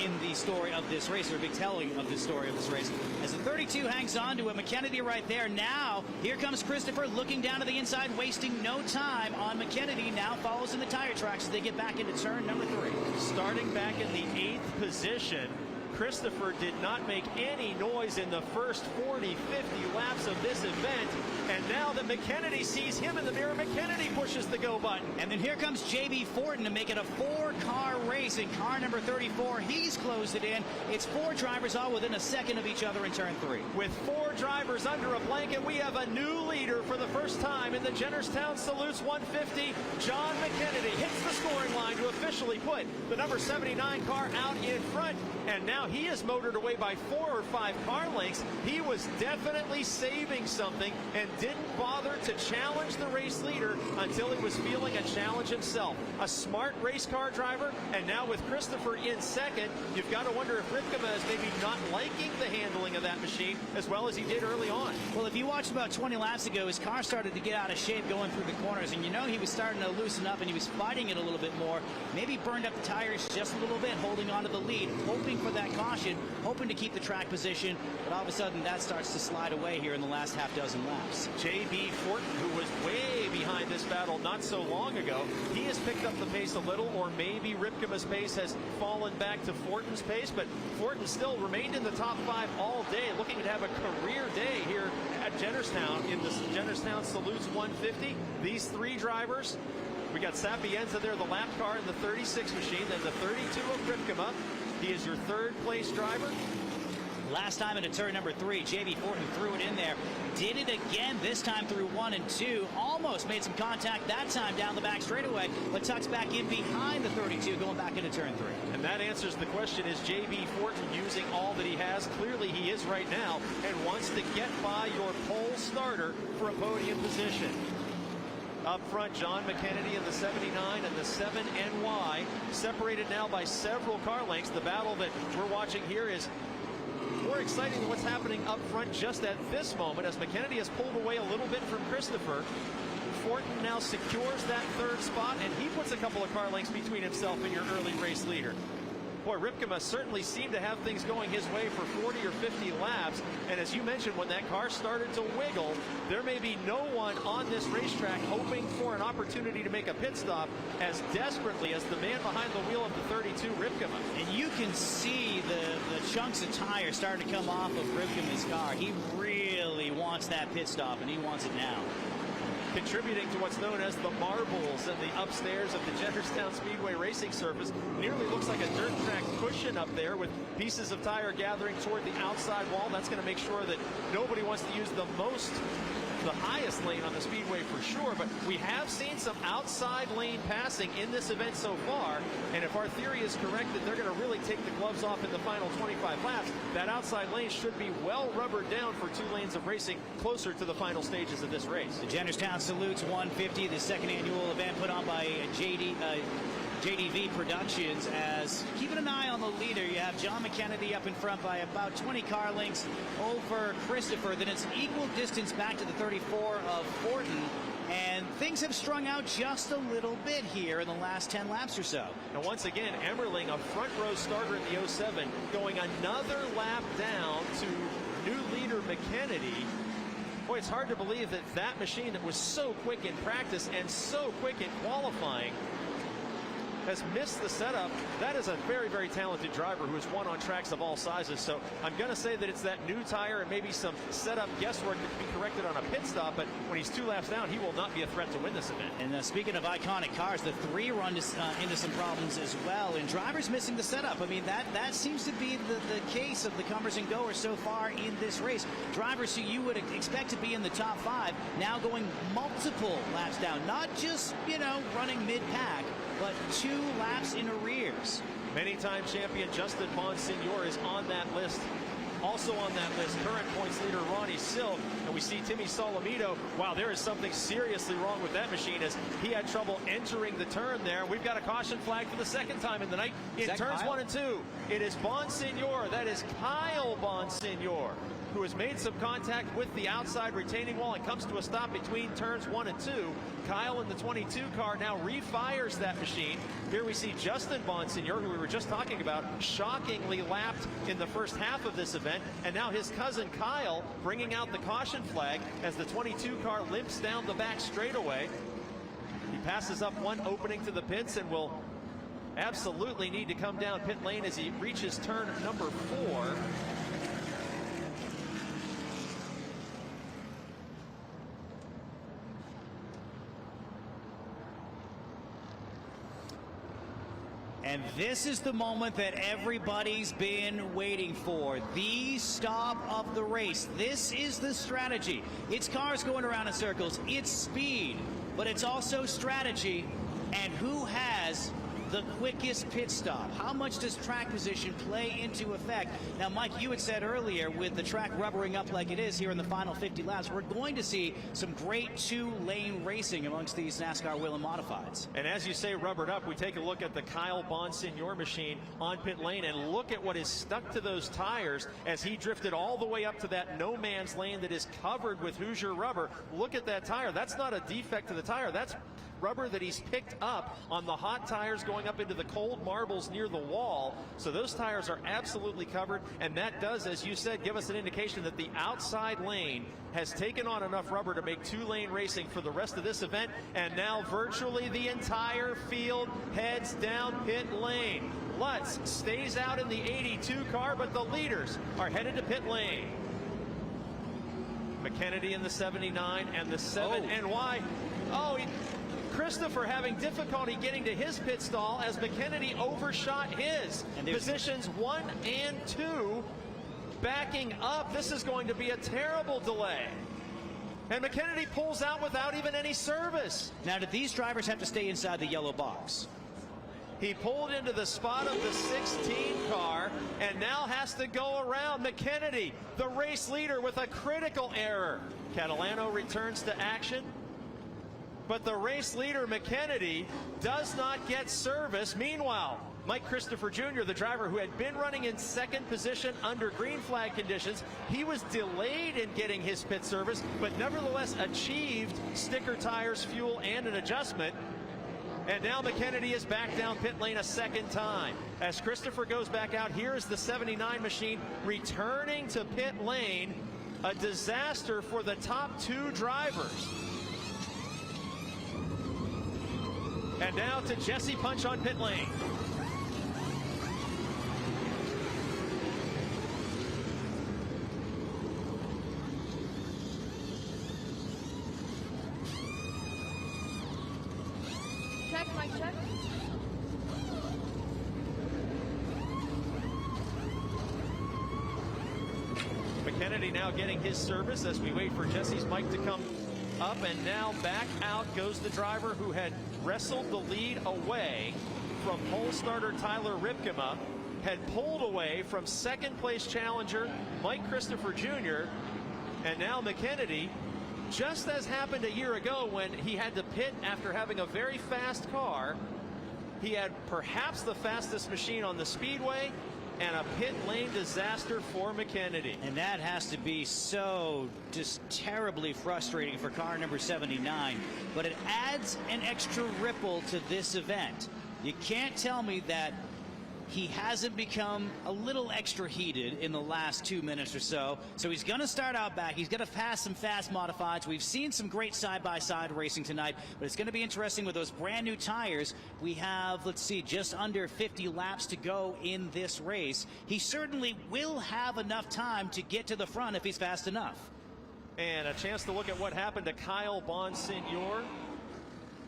in the story of this race, or a big telling of the story of this race. As the 32 hangs on to it, McKennedy right there. Now, here comes Christopher looking down to the inside, wasting no time on McKennedy. Now follows in the tire tracks as they get back into turn number 3. Starting back in the 8th position, Christopher did not make any noise in the first 40, 50 laps of this event. And now that McKennedy sees him in the mirror, McKennedy pushes the go button. And then here comes J.B. Fortin to make it a 4-car race in car number 34. He's closed it in. It's 4 drivers all within a second of each other in turn 3. With 4 drivers under a blanket, we have a new leader for the first time in the Jennerstown Salutes 150. John McKennedy hits the scoring line to officially put the number 79 car out in front. And now he is motored away by 4 or 5 car lengths. He was definitely saving something and didn't bother to challenge the race leader until he was feeling a challenge himself. A smart race car driver, and now with Christopher in second, you've got to wonder if Ripkema is maybe not liking the handling of that machine as well as he did early on. Well, if you watched about 20 laps ago, his car started to get out of shape going through the corners, and you know he was starting to loosen up and he was fighting it a little bit more. Maybe burned up the tires just a little bit, holding on to the lead, hoping for that caution, hoping to keep the track position, but all of a sudden that starts to slide away here in the last half dozen laps. J.B. Fortin, who was way behind this battle not so long ago, he has picked up the pace a little, or maybe Ripkema's pace has fallen back to Fortin's pace, but Fortin still remained in the top 5 all day, looking to have a career day here at Jennerstown in the Jennerstown Salutes 150. These 3 drivers, we got Sapienza there, the lap car in the 36 machine, then the 32 of Ripkema. He is your 3rd place driver. Last time into turn number 3, J.B. Fortin threw it in there. Did it again, this time through 1 and 2. Almost made some contact that time down the back straightaway, but tucks back in behind the 32 going back into turn 3. And that answers the question, is J.B. Fortin using all that he has? Clearly he is right now and wants to get by your pole starter for a podium position. Up front, John McKennedy in the 79 and the 7NY, separated now by several car lengths. The battle that we're watching here is more exciting than what's happening up front just at this moment, as McKennedy has pulled away a little bit from Christopher. Fortin now secures that 3rd spot, and he puts a couple of car lengths between himself and your early race leader. Boy, Ripkema certainly seemed to have things going his way for 40 or 50 laps. And as you mentioned, when that car started to wiggle, there may be no one on this racetrack hoping for an opportunity to make a pit stop as desperately as the man behind the wheel of the 32, Ripkema. And you can see the chunks of tire starting to come off of Ripkema's car. He really wants that pit stop, and he wants it now. Contributing to what's known as the marbles in the upstairs of the Jennerstown Speedway racing surface. Nearly looks like a dirt track cushion up there with pieces of tire gathering toward the outside wall. That's going to make sure that nobody wants to use the highest lane on the Speedway for sure, but we have seen some outside lane passing in this event so far, and if our theory is correct that they're going to really take the gloves off in the final 25 laps, that outside lane should be well rubbered down for 2 lanes of racing closer to the final stages of this race. The Jennerstown Salutes 150, the second annual event put on by JDV Productions. As keeping an eye on the leader, you have John McKennedy up in front by about 20 car lengths over Christopher. Then it's equal distance back to the 34 of Fortin. And things have strung out just a little bit here in the last 10 laps or so. And once again, Emmerling, a front row starter in the 07, going another lap down to new leader McKennedy. Boy, it's hard to believe that machine that was so quick in practice and so quick in qualifying has missed the setup. That is a very, very talented driver who has won on tracks of all sizes. So I'm going to say that it's that new tire and maybe some setup guesswork that can be corrected on a pit stop. But when he's 2 laps down, he will not be a threat to win this event. And speaking of iconic cars, the 3 run into some problems as well. And drivers missing the setup. I mean, that seems to be the case of the comers and goers so far in this race. Drivers who you would expect to be in the top 5 now going multiple laps down. Not just, running mid-pack, but 2 laps in arrears. Many-time champion Justin Bonsignor is on that list. Also on that list, current points leader Ronnie Silk. And we see Timmy Solomito. Wow, there is something seriously wrong with that machine as he had trouble entering the turn there. We've got a caution flag for the second time in the night in turns 1 and 2. It is Bonsignor. That is Kyle Bonsignor, who has made some contact with the outside retaining wall and comes to a stop between turns 1 and 2. Kyle in the 22 car now refires that machine. Here we see Justin Bonsignor, who we were just talking about, shockingly lapped in the first half of this event. And now his cousin Kyle bringing out the caution flag as the 22 car limps down the back straightaway. He passes up one opening to the pits and will absolutely need to come down pit lane as he reaches turn number 4. And this is the moment that everybody's been waiting for. The stop of the race. This is the strategy. It's cars going around in circles. It's speed, but it's also strategy. And who has the quickest pit stop? How much does track position play into effect? Now, Mike, you had said earlier, with the track rubbering up like it is here in the final 50 laps, we're going to see some great 2-lane racing amongst these NASCAR Whelen Modifieds. And as you say, rubbered up, we take a look at the Kyle Bonsignor machine on pit lane and look at what is stuck to those tires as he drifted all the way up to that no man's lane that is covered with Hoosier rubber. Look at that tire. That's not a defect to the tire. That's rubber that he's picked up on the hot tires going up into the cold marbles near the wall. So those tires are absolutely covered, and that does, as you said, give us an indication that the outside lane has taken on enough rubber to make 2-lane racing for the rest of this event. And now virtually the entire field heads down pit lane. Lutz stays out in the 82 car, but the leaders are headed to pit lane. McKennedy in the 79 and the 7 NY. Christopher having difficulty getting to his pit stall as McKennedy overshot his. Positions 1 and 2 backing up. This is going to be a terrible delay. And McKennedy pulls out without even any service. Now, did these drivers have to stay inside the yellow box? He pulled into the spot of the 16 car and now has to go around. McKennedy, the race leader, with a critical error. Catalano returns to action. But the race leader, McKennedy, does not get service. Meanwhile, Mike Christopher Jr., the driver who had been running in second position under green flag conditions, he was delayed in getting his pit service, but nevertheless achieved sticker tires, fuel, and an adjustment. And now McKennedy is back down pit lane a second time. As Christopher goes back out, here is the 79 machine returning to pit lane. A disaster for the top two drivers. And now to Jesse Punch on pit lane. Check, Mike, check. McKennedy now getting his service as we wait for Jesse's mic to come up, and now back out goes the driver who had wrestled the lead away from pole starter Tyler Ripkema, had pulled away from second place challenger Mike Christopher Jr., and now McKennedy, just as happened a year ago when he had to pit after having a very fast car. He had perhaps the fastest machine on the Speedway, and a pit lane disaster for McKennedy. And that has to be so just terribly frustrating for car number 79. But it adds an extra ripple to this event. You can't tell me that he hasn't become a little extra heated in the last 2 minutes or so. So he's going to start out back. He's going to pass some fast modifieds. We've seen some great side-by-side racing tonight, but it's going to be interesting with those brand new tires. We have, let's see, just under 50 laps to go in this race. He certainly will have enough time to get to the front if he's fast enough. And a chance to look at what happened to Kyle Bonsignor.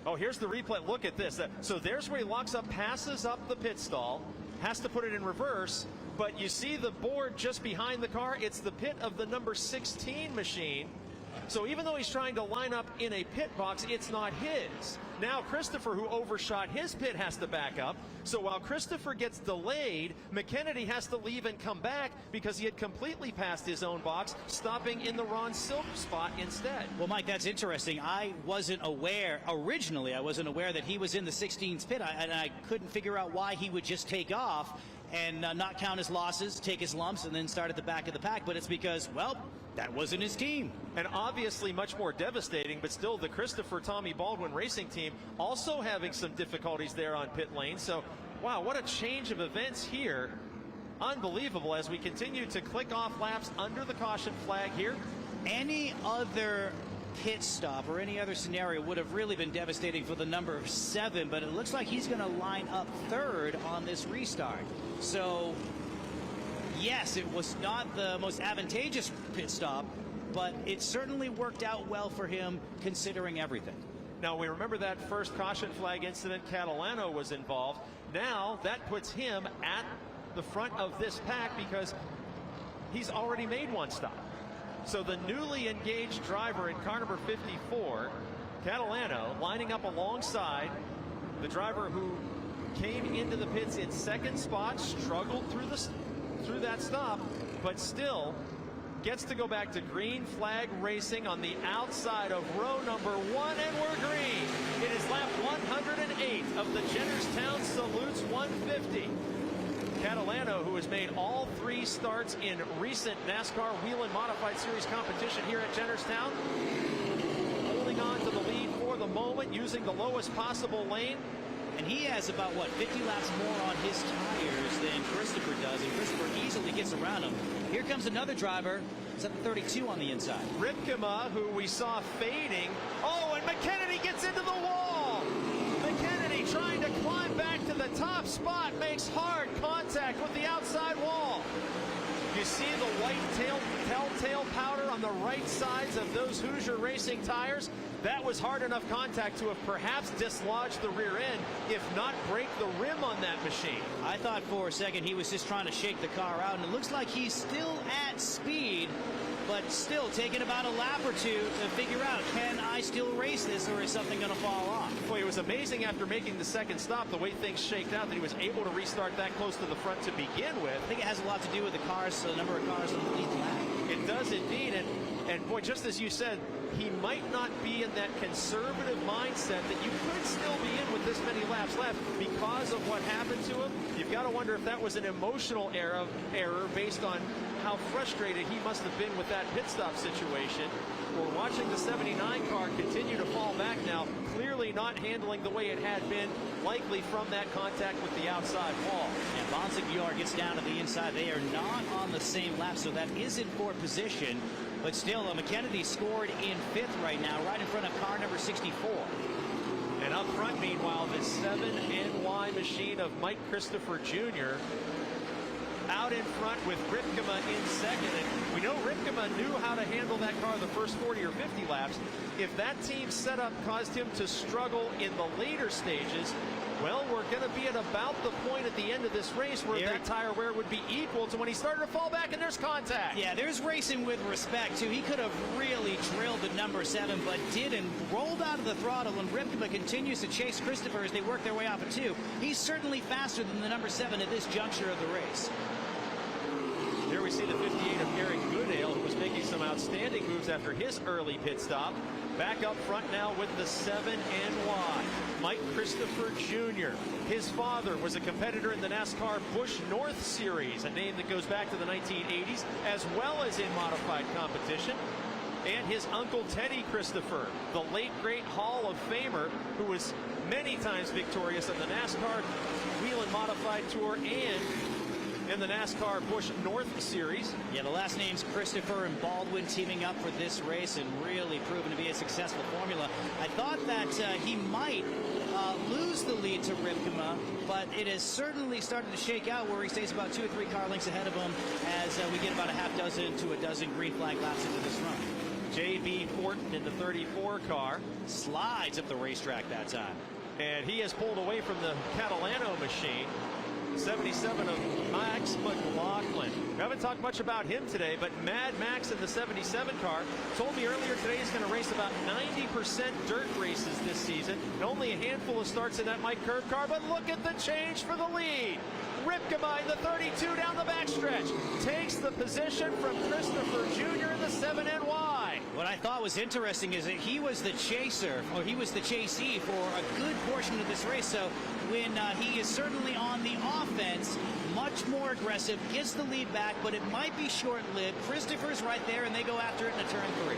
Oh, here's the replay. Look at this. So there's where he locks up, passes up the pit stall, has to put it in reverse, but you see the board just behind the car. It's the pit of the number 16 machine. So even though he's trying to line up in a pit box, it's not his. Now Christopher, who overshot his pit, has to back up. So while Christopher gets delayed, McKennedy has to leave and come back because he had completely passed his own box, stopping in the Ron Silk spot instead. Well, Mike, that's interesting. I wasn't aware, originally, I wasn't aware that he was in the 16's pit, and I couldn't figure out why he would just take off and not count his losses, take his lumps, and then start at the back of the pack. But it's because, well, that wasn't his team. And obviously much more devastating, but still the Christopher Tommy Baldwin racing team also having some difficulties there on pit lane. So, wow, what a change of events here. Unbelievable as we continue to click off laps under the caution flag here. Any other pit stop or any other scenario would have really been devastating for the number 7, but it looks like he's going to line up third on this restart. So yes, it was not the most advantageous pit stop, but it certainly worked out well for him considering everything. Now we remember that first caution flag incident, Catalano was involved. Now that puts him at the front of this pack because he's already made one stop. So the newly engaged driver in car number 54, Catalano, lining up alongside the driver who came into the pits in second spot, struggled through that stop, but still gets to go back to green flag racing on the outside of row number 1, and we're green. It is lap 108 of the Jennerstown Salutes 150. Catalano, who has made all 3 starts in recent NASCAR Whelen Modified Series competition here at Jennerstown, holding on to the lead for the moment, using the lowest possible lane. And he has about, what, 50 laps more on his tires than Christopher does, and Christopher easily gets around him. Here comes another driver. It's at the 32 on the inside. Ripkema, who we saw fading. Oh, and McKennedy gets into the wall. McKennedy trying to climb back to the top spot, makes hard contact with the outside wall. You see the white telltale powder on the right sides of those Hoosier Racing tires. That was hard enough contact to have perhaps dislodged the rear end, if not break the rim on that machine. I thought for a second he was just trying to shake the car out, and it looks like he's still at speed, but still taking about a lap or two to figure out, can I still race this, or is something going to fall off? Boy, it was amazing after making the second stop, the way things shaked out, that he was able to restart that close to the front to begin with. I think it has a lot to do with the cars, the number of cars on the lead lap. It does indeed, And boy, just as you said, he might not be in that conservative mindset that you could still be in with this many laps left because of what happened to him. You've got to wonder if that was an emotional error based on how frustrated he must have been with that pit stop situation. We're watching the 79 car continue to fall back now, clearly not handling the way it had been, likely from that contact with the outside wall. And Bonsignor gets down to the inside. They are not on the same lap, so that is in fourth position. But still, McKennedy scored in fifth right now, right in front of car number 64. And up front, meanwhile, the 7NY machine of Mike Christopher Jr. out in front with Ripkema in second. And we know Ripkema knew how to handle that car the first 40 or 50 laps. If that team setup caused him to struggle in the later stages, well, we're going to be at about the point at the end of this race where that tire wear would be equal to when he started to fall back, and there's contact. Yeah, there's racing with respect, too. He could have really drilled the number 7, but didn't. Rolled out of the throttle, and Ripkema continues to chase Christopher as they work their way off of 2. He's certainly faster than the number 7 at this juncture of the race. There we see the 58 of Eric Goodale, who was making some outstanding moves after his early pit stop. Back up front now with the 7NY. Mike Christopher Jr. His father was a competitor in the NASCAR Busch North Series, a name that goes back to the 1980s, as well as in modified competition. And his uncle Teddy Christopher, the late great Hall of Famer, who was many times victorious in the NASCAR Whelen Modified Tour and in the NASCAR Busch North Series. Yeah, the last names Christopher and Baldwin teaming up for this race and really proven to be a successful formula. I thought that he might lose the lead to Ripkema, but it has certainly started to shake out where he stays about 2 or 3 car lengths ahead of him as we get about a half dozen to a dozen green flag laps into this run. J.B. Fortin in the 34 car. Slides up the racetrack that time. And he has pulled away from the Catalano machine. 77 of Max McLaughlin. We haven't talked much about him today, but Mad Max in the 77 car told me earlier today he's going to race about 90% dirt races this season. And only a handful of starts in that Mike Curb car, but look at the change for the lead. Ripkema in the 32 down the backstretch takes the position from Christopher Jr. in the 7NY. What I thought was interesting is that he was the chaser, or he was the chasee for a good portion of this race. So when he is certainly on the offense, much more aggressive, gets the lead back, but it might be short-lived. Christopher's right there, and they go after it in a turn 3.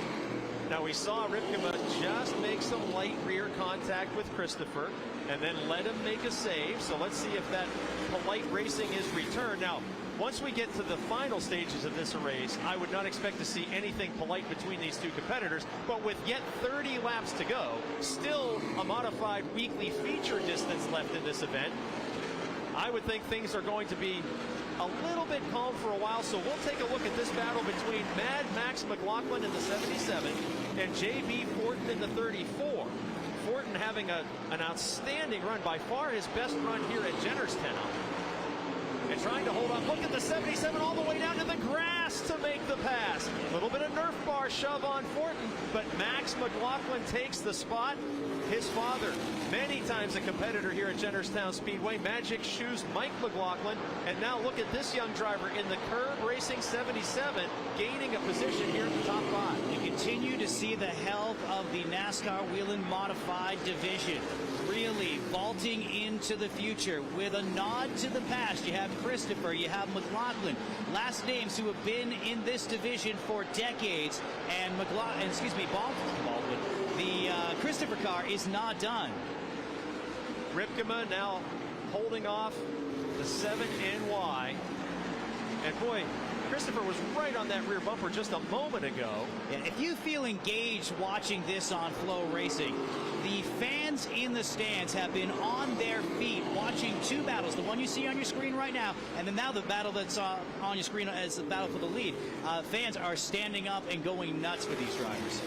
Now we saw Ripkema just make some light rear contact with Christopher and then let him make a save. So let's see if that polite racing is returned. Now, once we get to the final stages of this race, I would not expect to see anything polite between these two competitors. But with yet 30 laps to go, still a modified weekly feature distance left in this event, I would think things are going to be a little bit calm for a while. So we'll take a look at this battle between Mad Max McLaughlin in the 77 and J.B. Fortin in the 34. Fortin having an outstanding run, by far his best run here at Jennerstown. And trying to hold on. Look at the 77 all the way down to the grass to make the pass. A little bit of Nerf bar shove on Fortin, but Max McLaughlin takes the spot. His father, many times a competitor here at Jennerstown Speedway, Magic Shoes Mike McLaughlin. And now look at this young driver in the Curb Racing 77, gaining a position here in the top 5. We continue to see the health of the NASCAR Whelen Modified division really vaulting into the future with a nod to the past. You have Christopher, you have McLaughlin, last names who have been in this division for decades, and Baldwin. The Christopher car is not done. Ripkema now holding off the 7NY. And boy, Christopher was right on that rear bumper just a moment ago. Yeah, if you feel engaged watching this on Flow Racing, the fans in the stands have been on their feet watching 2 battles. The one you see on your screen right now, and then now the battle that's on your screen as the battle for the lead. Fans are standing up and going nuts for these drivers.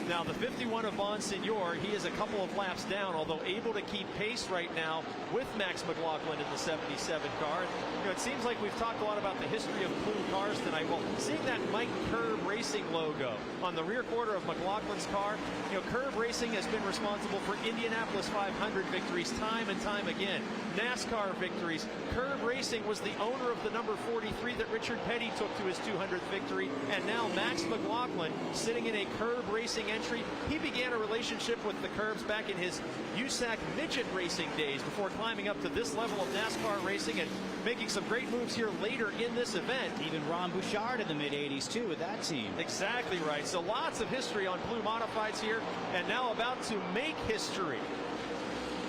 Now the 51 of Bonsignor, he is a couple of laps down, although able to keep pace right now with Max McLaughlin in the 77 car. You know, it seems like we've talked a lot about the history of Plume cars tonight. Well, seeing that Mike Curb Racing logo on the rear quarter of McLaughlin's car, you know, Curb Racing has been responsible for Indianapolis 500 victories time and time again. NASCAR victories. Curb Racing was the owner of the number 43 that Richard Petty took to his 200th victory, and now Max McLaughlin sitting in a Curb Racing entry. He began a relationship with the Curbs back in his USAC midget racing days before climbing up to this level of NASCAR racing and making some great moves here later in this event. Even Ron Bouchard in the mid-'80s, too, with that team. Exactly right. So lots of history on Blue Modifieds here, and now about to make history.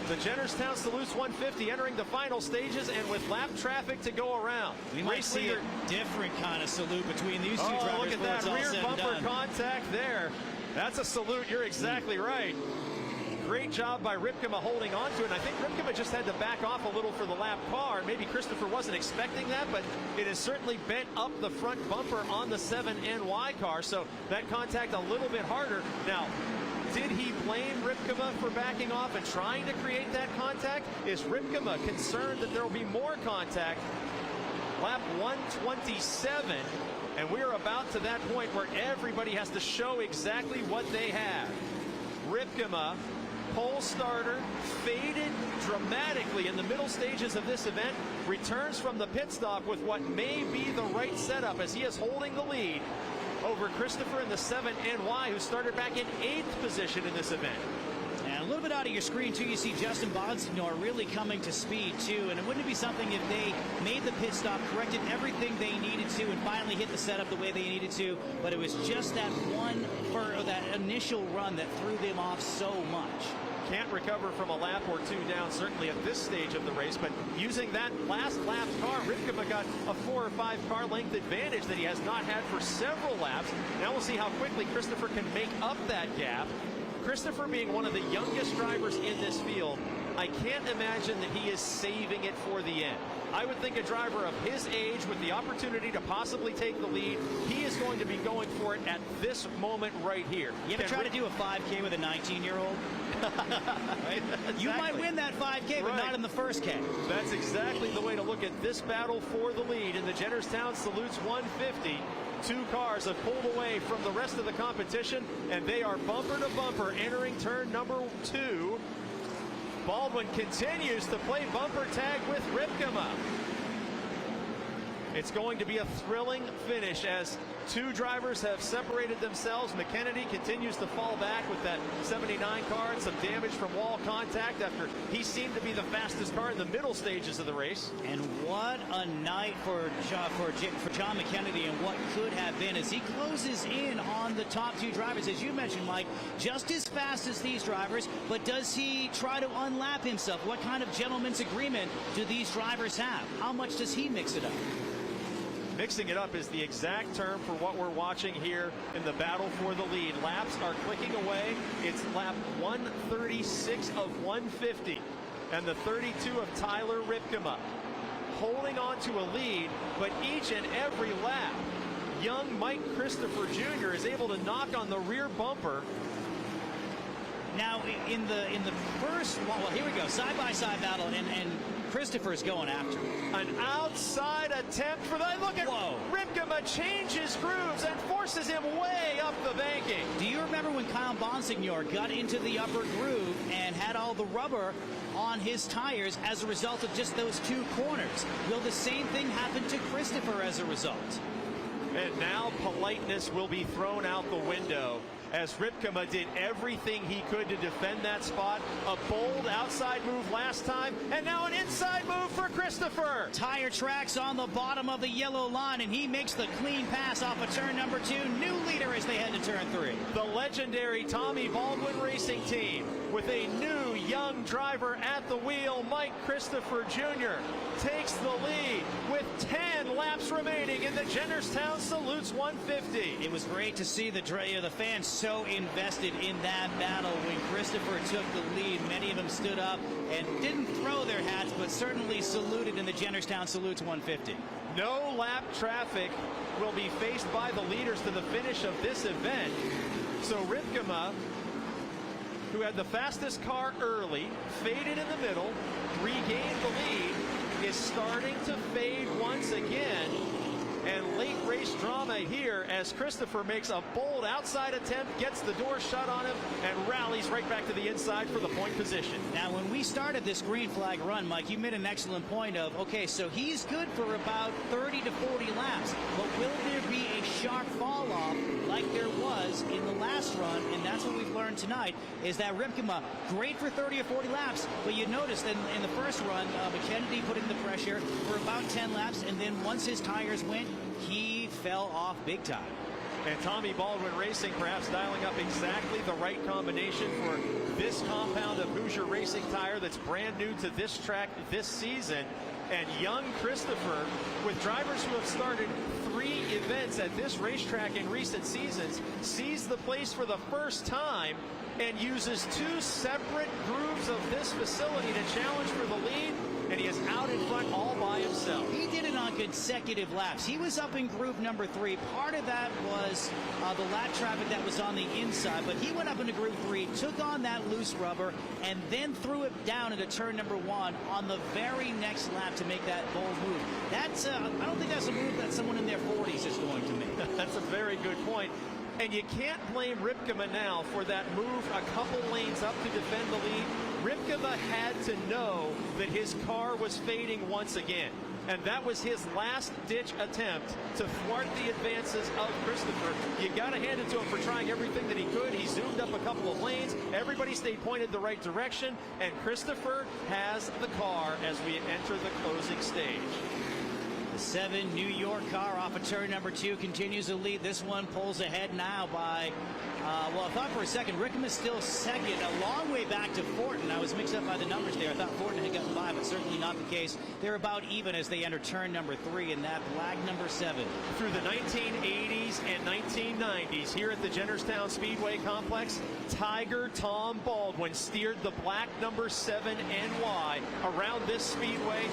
The Jennerstown Salutes 150 entering the final stages, and with lap traffic to go around. We might see a different kind of salute between these two drivers. Look at that rear bumper contact there. That's a salute. You're exactly right. Great job by Ripkema holding on to it. And I think Ripkema just had to back off a little for the lap car. Maybe Christopher wasn't expecting that, but it has certainly bent up the front bumper on the 7NY car. So that contact a little bit harder. Now, did he blame Ripkema for backing off and trying to create that contact? Is Ripkema concerned that there will be more contact? Lap 127, and we're about to that point where everybody has to show exactly what they have. Ripkema, pole starter, faded dramatically in the middle stages of this event, returns from the pit stop with what may be the right setup as he is holding the lead over Christopher in the 7NY, who started back in 8th position in this event. And a little bit out of your screen, too, you see Justin Bonsignor really coming to speed, too. And it wouldn't be something if they made the pit stop, corrected everything they needed to, and finally hit the setup the way they needed to. But it was just that that initial run that threw them off so much. Can't recover from a lap or two down, certainly at this stage of the race, but using that last lap car, Ripkema got a 4 or 5 car length advantage that he has not had for several laps. Now we'll see how quickly Christopher can make up that gap. Christopher being one of the youngest drivers in this field, I can't imagine that he is saving it for the end. I would think a driver of his age with the opportunity to possibly take the lead, he is going to be going for it at this moment right here. You ever try to do a 5K with a 19-year-old? Right? You might win that 5K, but not in the first K. That's exactly the way to look at this battle for the lead in the Jennerstown Salutes 150. 2 cars have pulled away from the rest of the competition, and they are bumper to bumper entering turn number 2. Baldwin continues to play bumper tag with Ripkema. It's going to be a thrilling finish as 2 drivers have separated themselves. McKennedy continues to fall back with that 79 car and some damage from wall contact after he seemed to be the fastest car in the middle stages of the race. And what a night for John McKennedy and what could have been as he closes in on the top 2 drivers. As you mentioned, Mike, just as fast as these drivers, but does he try to unlap himself? What kind of gentleman's agreement do these drivers have? How much does he mix it up? Mixing it up is the exact term for what we're watching here in the battle for the lead. Laps are clicking away. It's lap 136 of 150. And the 32 of Tyler Ripkema holding on to a lead, but each and every lap, young Mike Christopher Jr. is able to knock on the rear bumper. Now, in the first one, well, here we go, side-by-side battle, and Christopher's going after him. An outside attempt for that. Look at Ripkema changes grooves and forces him way up the banking. Do you remember when Kyle Bonsignor got into the upper groove and had all the rubber on his tires as a result of just those 2 corners? Will the same thing happen to Christopher as a result? And now politeness will be thrown out the window as Ripkema did everything he could to defend that spot. A bold outside move last time, and now an inside move for Christopher. Tire tracks on the bottom of the yellow line, and he makes the clean pass off of turn number 2. New leader as they head to turn 3. The legendary Tommy Baldwin Racing Team with a new young driver at the wheel. Mike Christopher Jr. takes the lead with 10 laps remaining in the Jennerstown Salutes 150. It was great to see the fans so invested in that battle when Christopher took the lead. Many of them stood up and didn't throw their hats, but certainly saluted in the Jennerstown Salutes 150. No lap traffic will be faced by the leaders to the finish of this event. So Ripkema, who had the fastest car early, faded in the middle, regained the lead, is starting to fade once again. And late race drama here as Christopher makes a bold outside attempt, gets the door shut on him, and rallies right back to the inside for the point position. Now, when we started this green flag run, Mike, you made an excellent point of, okay, so he's good for about 30 to 40 laps, but will there be a sharp fall off like there was in the last run? And that's what we've learned tonight, is that Ripkema, great for 30 or 40 laps, but you noticed that in the first run, McKennedy put in the pressure for about 10 laps, and then once his tires went, he fell off big time. And Tommy Baldwin Racing perhaps dialing up exactly the right combination for this compound of Hoosier Racing tire that's brand new to this track this season. And young Christopher, with drivers who have started 3 events at this racetrack in recent seasons, sees the place for the first time and uses 2 separate grooves of this facility to challenge for the lead. And he is out in front all by himself. He did it on consecutive laps. He was up in groove number 3. Part of that was the lap traffic that was on the inside, but he went up into groove 3, took on that loose rubber, and then threw it down into turn number 1 on the very next lap to make that bold move. That's I don't think that's a move that someone in their 40s is going to make. That's a very good point. And you can't blame Ripkema now for that move a couple lanes up to defend the lead. Ripkema had to know that his car was fading once again. And that was his last-ditch attempt to thwart the advances of Christopher. You got to hand it to him for trying everything that he could. He zoomed up a couple of lanes. Everybody stayed pointed the right direction. And Christopher has the car as we enter the closing stage. The 7 New York car off of turn number 2 continues to lead. This one pulls ahead now by, well, I thought for a second Rickham is still second, a long way back to Fortin. I was mixed up by the numbers there. I thought Fortin had gotten by, but certainly not the case. They're about even as they enter turn number 3 in that black number 7. Through the 1980s and 1990s here at the Jennerstown Speedway Complex, Tiger Tom Baldwin steered the black number 7 NY around this speedway,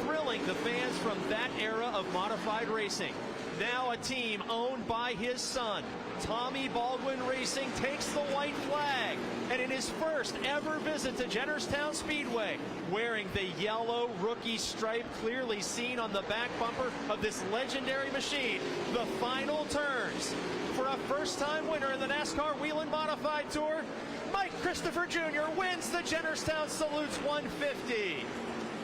thrilling the fans from that era of modified racing. Now a team owned by his son, Tommy Baldwin Racing, takes the white flag. And in his first ever visit to Jennerstown Speedway, wearing the yellow rookie stripe clearly seen on the back bumper of this legendary machine, the final turns for a first-time winner in the NASCAR Whelen Modified Tour. Mike Christopher Jr. wins the Jennerstown Salutes 150.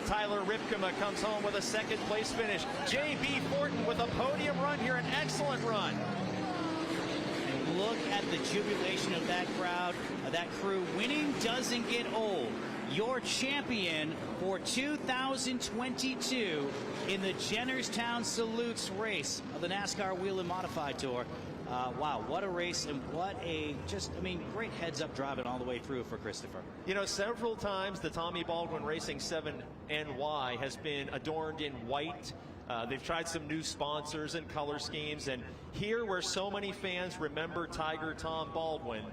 Tyler Ripkema comes home with a second-place finish. J.B. Fortin with a podium run here, an excellent run. And look at the jubilation of that crowd, of that crew. Winning doesn't get old. Your champion for 2022 in the Jennerstown Salutes race of the NASCAR Whelen Modified Tour. Wow, what a race, and what a great heads-up driving all the way through for Christopher. You know, several times the Tommy Baldwin Racing 7 NY has been adorned in white. They've tried some new sponsors and color schemes, and here where so many fans remember Tiger Tom Baldwin,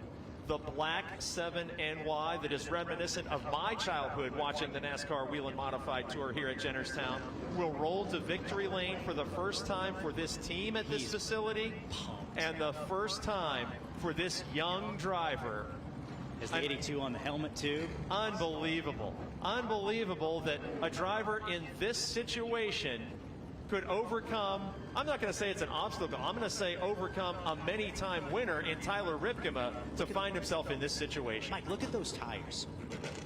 the black 7 NY that is reminiscent of my childhood watching the NASCAR Whelen Modified Tour here at Jennerstown, will roll to victory lane for the first time for this team at this facility. And the first time for this young driver. Is the 82 on the helmet too? Unbelievable. Unbelievable that a driver in this situation could overcome, I'm not going to say it's an obstacle, I'm going to say overcome a many-time winner in Tyler Ripkema to find himself in this situation. Mike, look at those tires.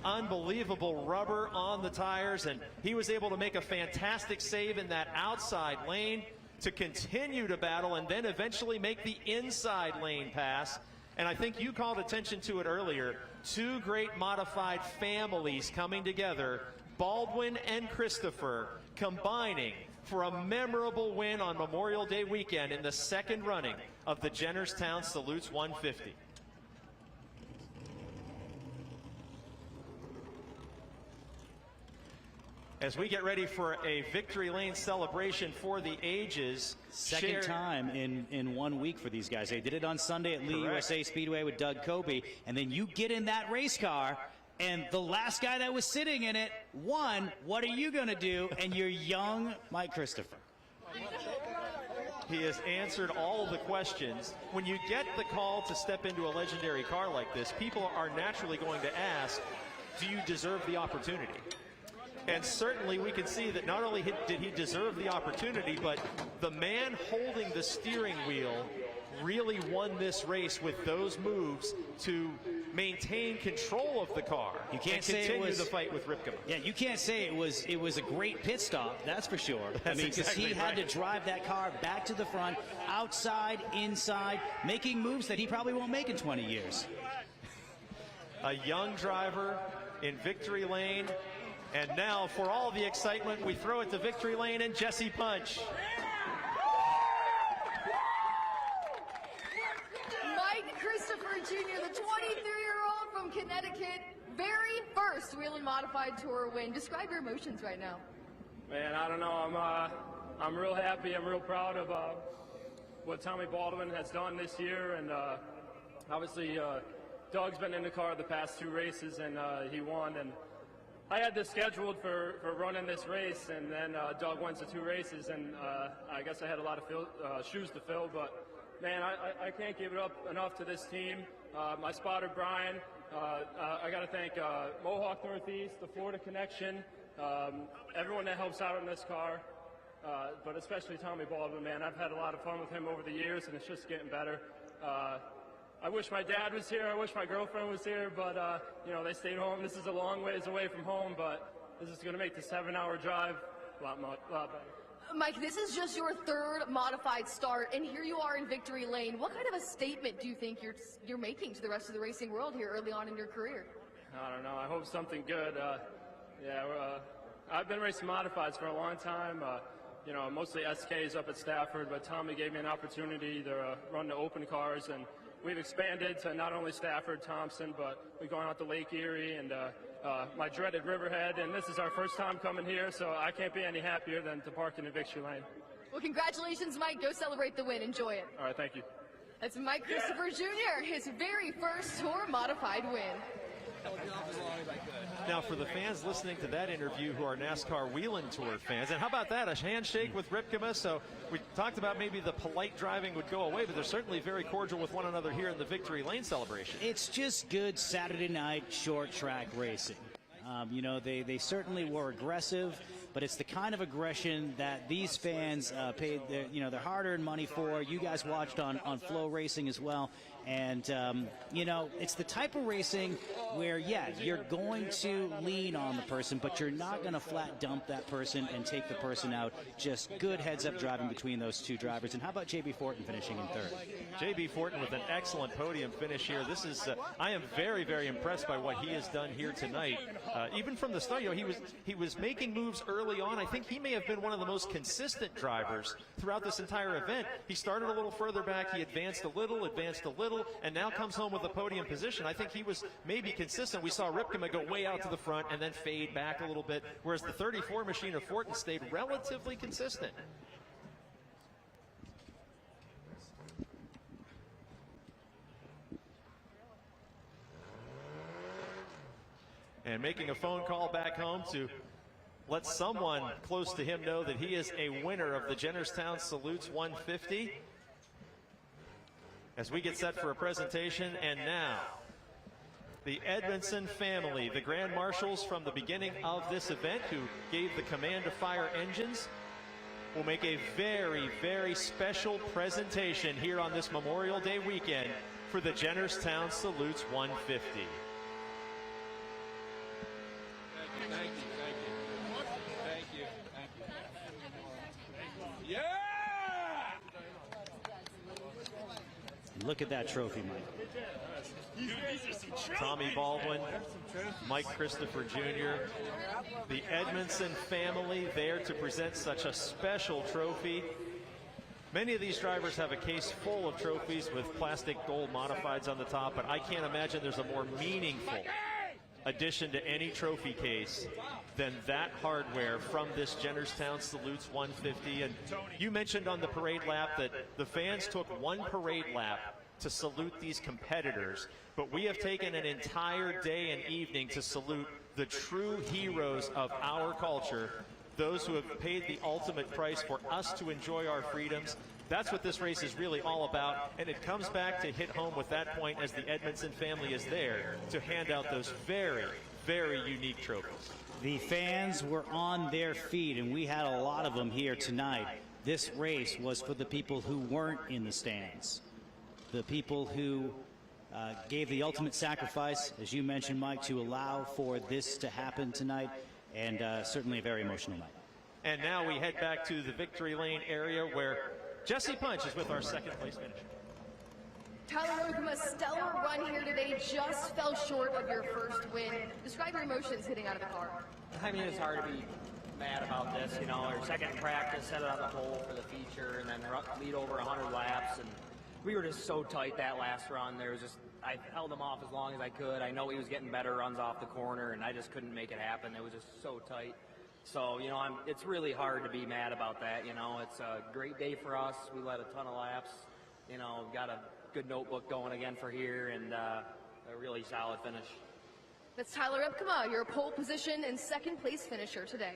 Unbelievable rubber on the tires, and he was able to make a fantastic save in that outside lane to continue to battle and then eventually make the inside lane pass. And I think you called attention to it earlier. 2 great modified families coming together, Baldwin and Christopher, combining for a memorable win on Memorial Day weekend in the second running of the Jennerstown Salutes 150. As we get ready for a victory lane celebration for the ages. Second time in 1 week for these guys. They did it on Sunday at Lee USA Speedway with Doug Kobe. And then you get in that race car, and the last guy that was sitting in it won. What are you going to do? And you're young Mike Christopher. He has answered all of the questions. When you get the call to step into a legendary car like this, people are naturally going to ask, do you deserve the opportunity? And certainly we can see that not only did he deserve the opportunity, but the man holding the steering wheel really won this race with those moves to maintain control of the car. You can't and say continue it was the fight with Ripken. Yeah, you can't say it was a great pit stop. That's for sure. That's because exactly he had right. to drive that car back to the front, outside, inside, making moves that he probably won't make in 20 years. A young driver in victory lane, and now for all the excitement, we throw it to victory lane and Jesse Punch. Mike Christopher Jr., the 23-year-old from Connecticut, very first Whelen Modified Tour win. Describe your emotions right now. Man, I don't know. I'm real happy. I'm real proud of what Tommy Baldwin has done this year, and obviously Doug's been in the car the past 2 races, and he won. And I had this scheduled for running this race, and then Doug went to 2 races, and I guess I had a lot of shoes to fill. But man, I can't give it up enough to this team. My spotter Brian. I got to thank Mohawk Northeast, the Florida Connection, everyone that helps out in this car, but especially Tommy Baldwin, man. I've had a lot of fun with him over the years, and it's just getting better. I wish my dad was here. I wish my girlfriend was here, but, you know, they stayed home. This is a long ways away from home, but this is going to make the 7-hour drive a lot better. Mike, this is just your 3rd modified start, and here you are in victory lane. What kind of a statement do you think you're making to the rest of the racing world here early on in your career? I don't know. I hope something good. I've been racing modifieds for a long time. You know, mostly SKs up at Stafford, but Tommy gave me an opportunity to run the open cars, and we've expanded to not only Stafford, Thompson, but we've gone out to Lake Erie and my dreaded Riverhead, and this is our first time coming here, so I can't be any happier than to park in the victory lane. Well, congratulations, Mike. Go celebrate the win. Enjoy it. All right, thank you. That's Mike Christopher Jr., his very first Tour modified win. Now, for the fans listening to that interview who are NASCAR Whelen Tour fans, and how about that, a handshake with Ripkema? So we talked about maybe the polite driving would go away, but they're certainly very cordial with one another here in the victory lane celebration. It's just good Saturday night short track racing. You know, they certainly were aggressive, but it's the kind of aggression that these fans paid their hard-earned money for. You guys watched on Flow Racing as well. And, you know, it's the type of racing where, yeah, you're going to lean on the person, but you're not going to flat dump that person and take the person out. Just good heads-up driving between those 2 drivers. And how about J.B. Fortin finishing in 3rd? J.B. Fortin with an excellent podium finish here. This is, I am very, very impressed by what he has done here tonight. Even from the start, you know, he was making moves early on. I think he may have been one of the most consistent drivers throughout this entire event. He started a little further back. He advanced a little, and now comes home with a podium position. I think he was maybe consistent. We saw Ripkema go way out to the front and then fade back a little bit, whereas the 34 machine of Fortin stayed relatively consistent. And making a phone call back home to let someone close to him know that he is a winner of the Jennerstown Salutes 150. As we get set for a presentation, and now the Edmondson family, the Grand Marshals from the beginning of this event who gave the command to fire engines, will make a very, very special presentation here on this Memorial Day weekend for the Jennerstown Salutes 150. Thank you. Yeah! Look at that trophy, Mike. Tommy Baldwin, Mike Christopher Jr., the Edmondson family there to present such a special trophy. Many of these drivers have a case full of trophies with plastic gold modifieds on the top, but I can't imagine there's a more meaningful addition to any trophy case than that hardware from this Jennerstown Salutes 150. And you mentioned on the parade lap that the fans took one parade lap to salute these competitors, but we have taken an entire day and evening to salute the true heroes of our culture, those who have paid the ultimate price for us to enjoy our freedoms. That's what this race is really all about, and it comes back to hit home with that point as the Edmondson family is there to hand out those very, very unique trophies. The fans were on their feet, and we had a lot of them here tonight. This race was for the people who weren't in the stands, the people who gave the ultimate sacrifice, as you mentioned, Mike, to allow for this to happen tonight, and certainly a very emotional night. And now we head back to the victory lane area where Jesse Punch is with our second place finisher. Tyler, from a stellar run here today, just fell short of your first win. Describe your emotions hitting out of the car. I mean, it's hard to be mad about this, you know. Our second practice, set it on the pole for the feature, and then lead over 100 laps, and we were just so tight that last run. There was just, I held him off as long as I could. I know he was getting better runs off the corner, and I just couldn't make it happen. It was just so tight. So, you know, it's really hard to be mad about that, you know. It's a great day for us. We led a ton of laps, you know, got a good notebook going again for here, and a really solid finish. That's Tyler Ripkema, your pole position and second place finisher today.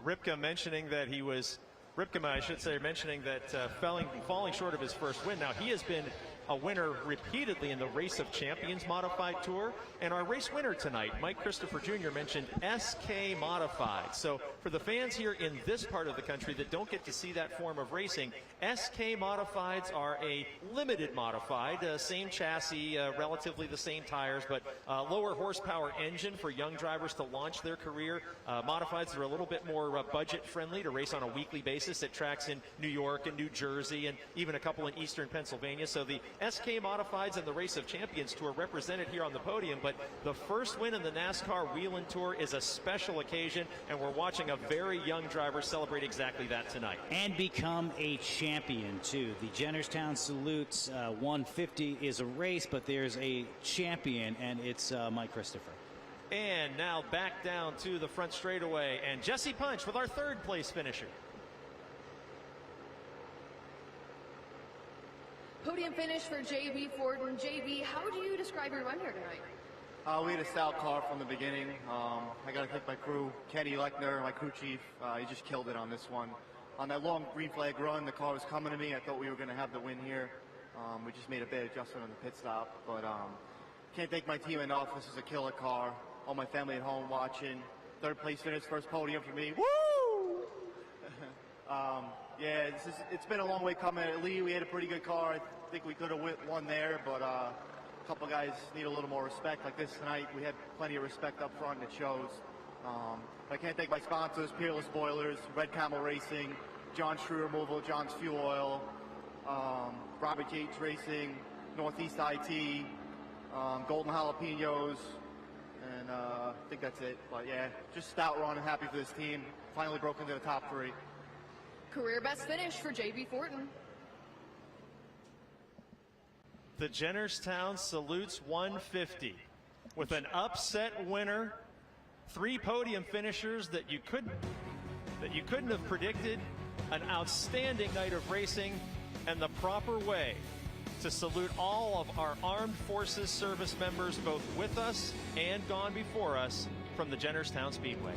Ripkema mentioning that he was, I should say, mentioning that falling short of his first win. Now, he has been a winner repeatedly in the Race of Champions Modified Tour. And our race winner tonight, Mike Christopher Jr., mentioned SK Modified. So for the fans here in this part of the country that don't get to see that form of racing, SK Modifieds are a limited modified, same chassis, relatively the same tires, but lower horsepower engine for young drivers to launch their career. Modifieds are a little bit more budget friendly to race on a weekly basis at tracks in New York and New Jersey and even a couple in eastern Pennsylvania. So the SK Modifieds and the Race of Champions Tour represented here on the podium, but the first win in the NASCAR Whelen Tour is a special occasion, and we're watching a very young driver celebrate exactly that tonight. And become a champion, too. The Jennerstown Salutes 150 is a race, but there's a champion, and it's Mike Christopher. And now back down to the front straightaway, and Jesse Punch with our third place finisher. Podium finish for J.B. Forden. J.B., how do you describe your run here tonight? We had a stout car from the beginning. I got to thank my crew, Kenny Lechner, my crew chief. He just killed it on this one. On that long green flag run, the car was coming to me. I thought we were going to have the win here. We just made a bad adjustment on the pit stop. But can't thank my team enough. This is a killer car. All my family at home watching. Third place finish, first podium for me. Woo! Yeah, it's been a long way coming. At Lee, we had a pretty good car. I think we could have won there, but a couple guys need a little more respect. Like this tonight, we had plenty of respect up front, and it shows. I can't thank my sponsors, Peerless Boilers, Red Camel Racing, John Shrew Removal, John's Fuel Oil, Robert Yates Racing, Northeast IT, Golden Jalapenos, and I think that's it. But yeah, just stout run and happy for this team. Finally broke into the top three. Career best finish for J.B. Forden. The Jennerstown Salutes 150 with an upset winner, 3 podium finishers that you couldn't have predicted, an outstanding night of racing, and the proper way to salute all of our armed forces service members, both with us and gone before us, from the Jennerstown Speedway.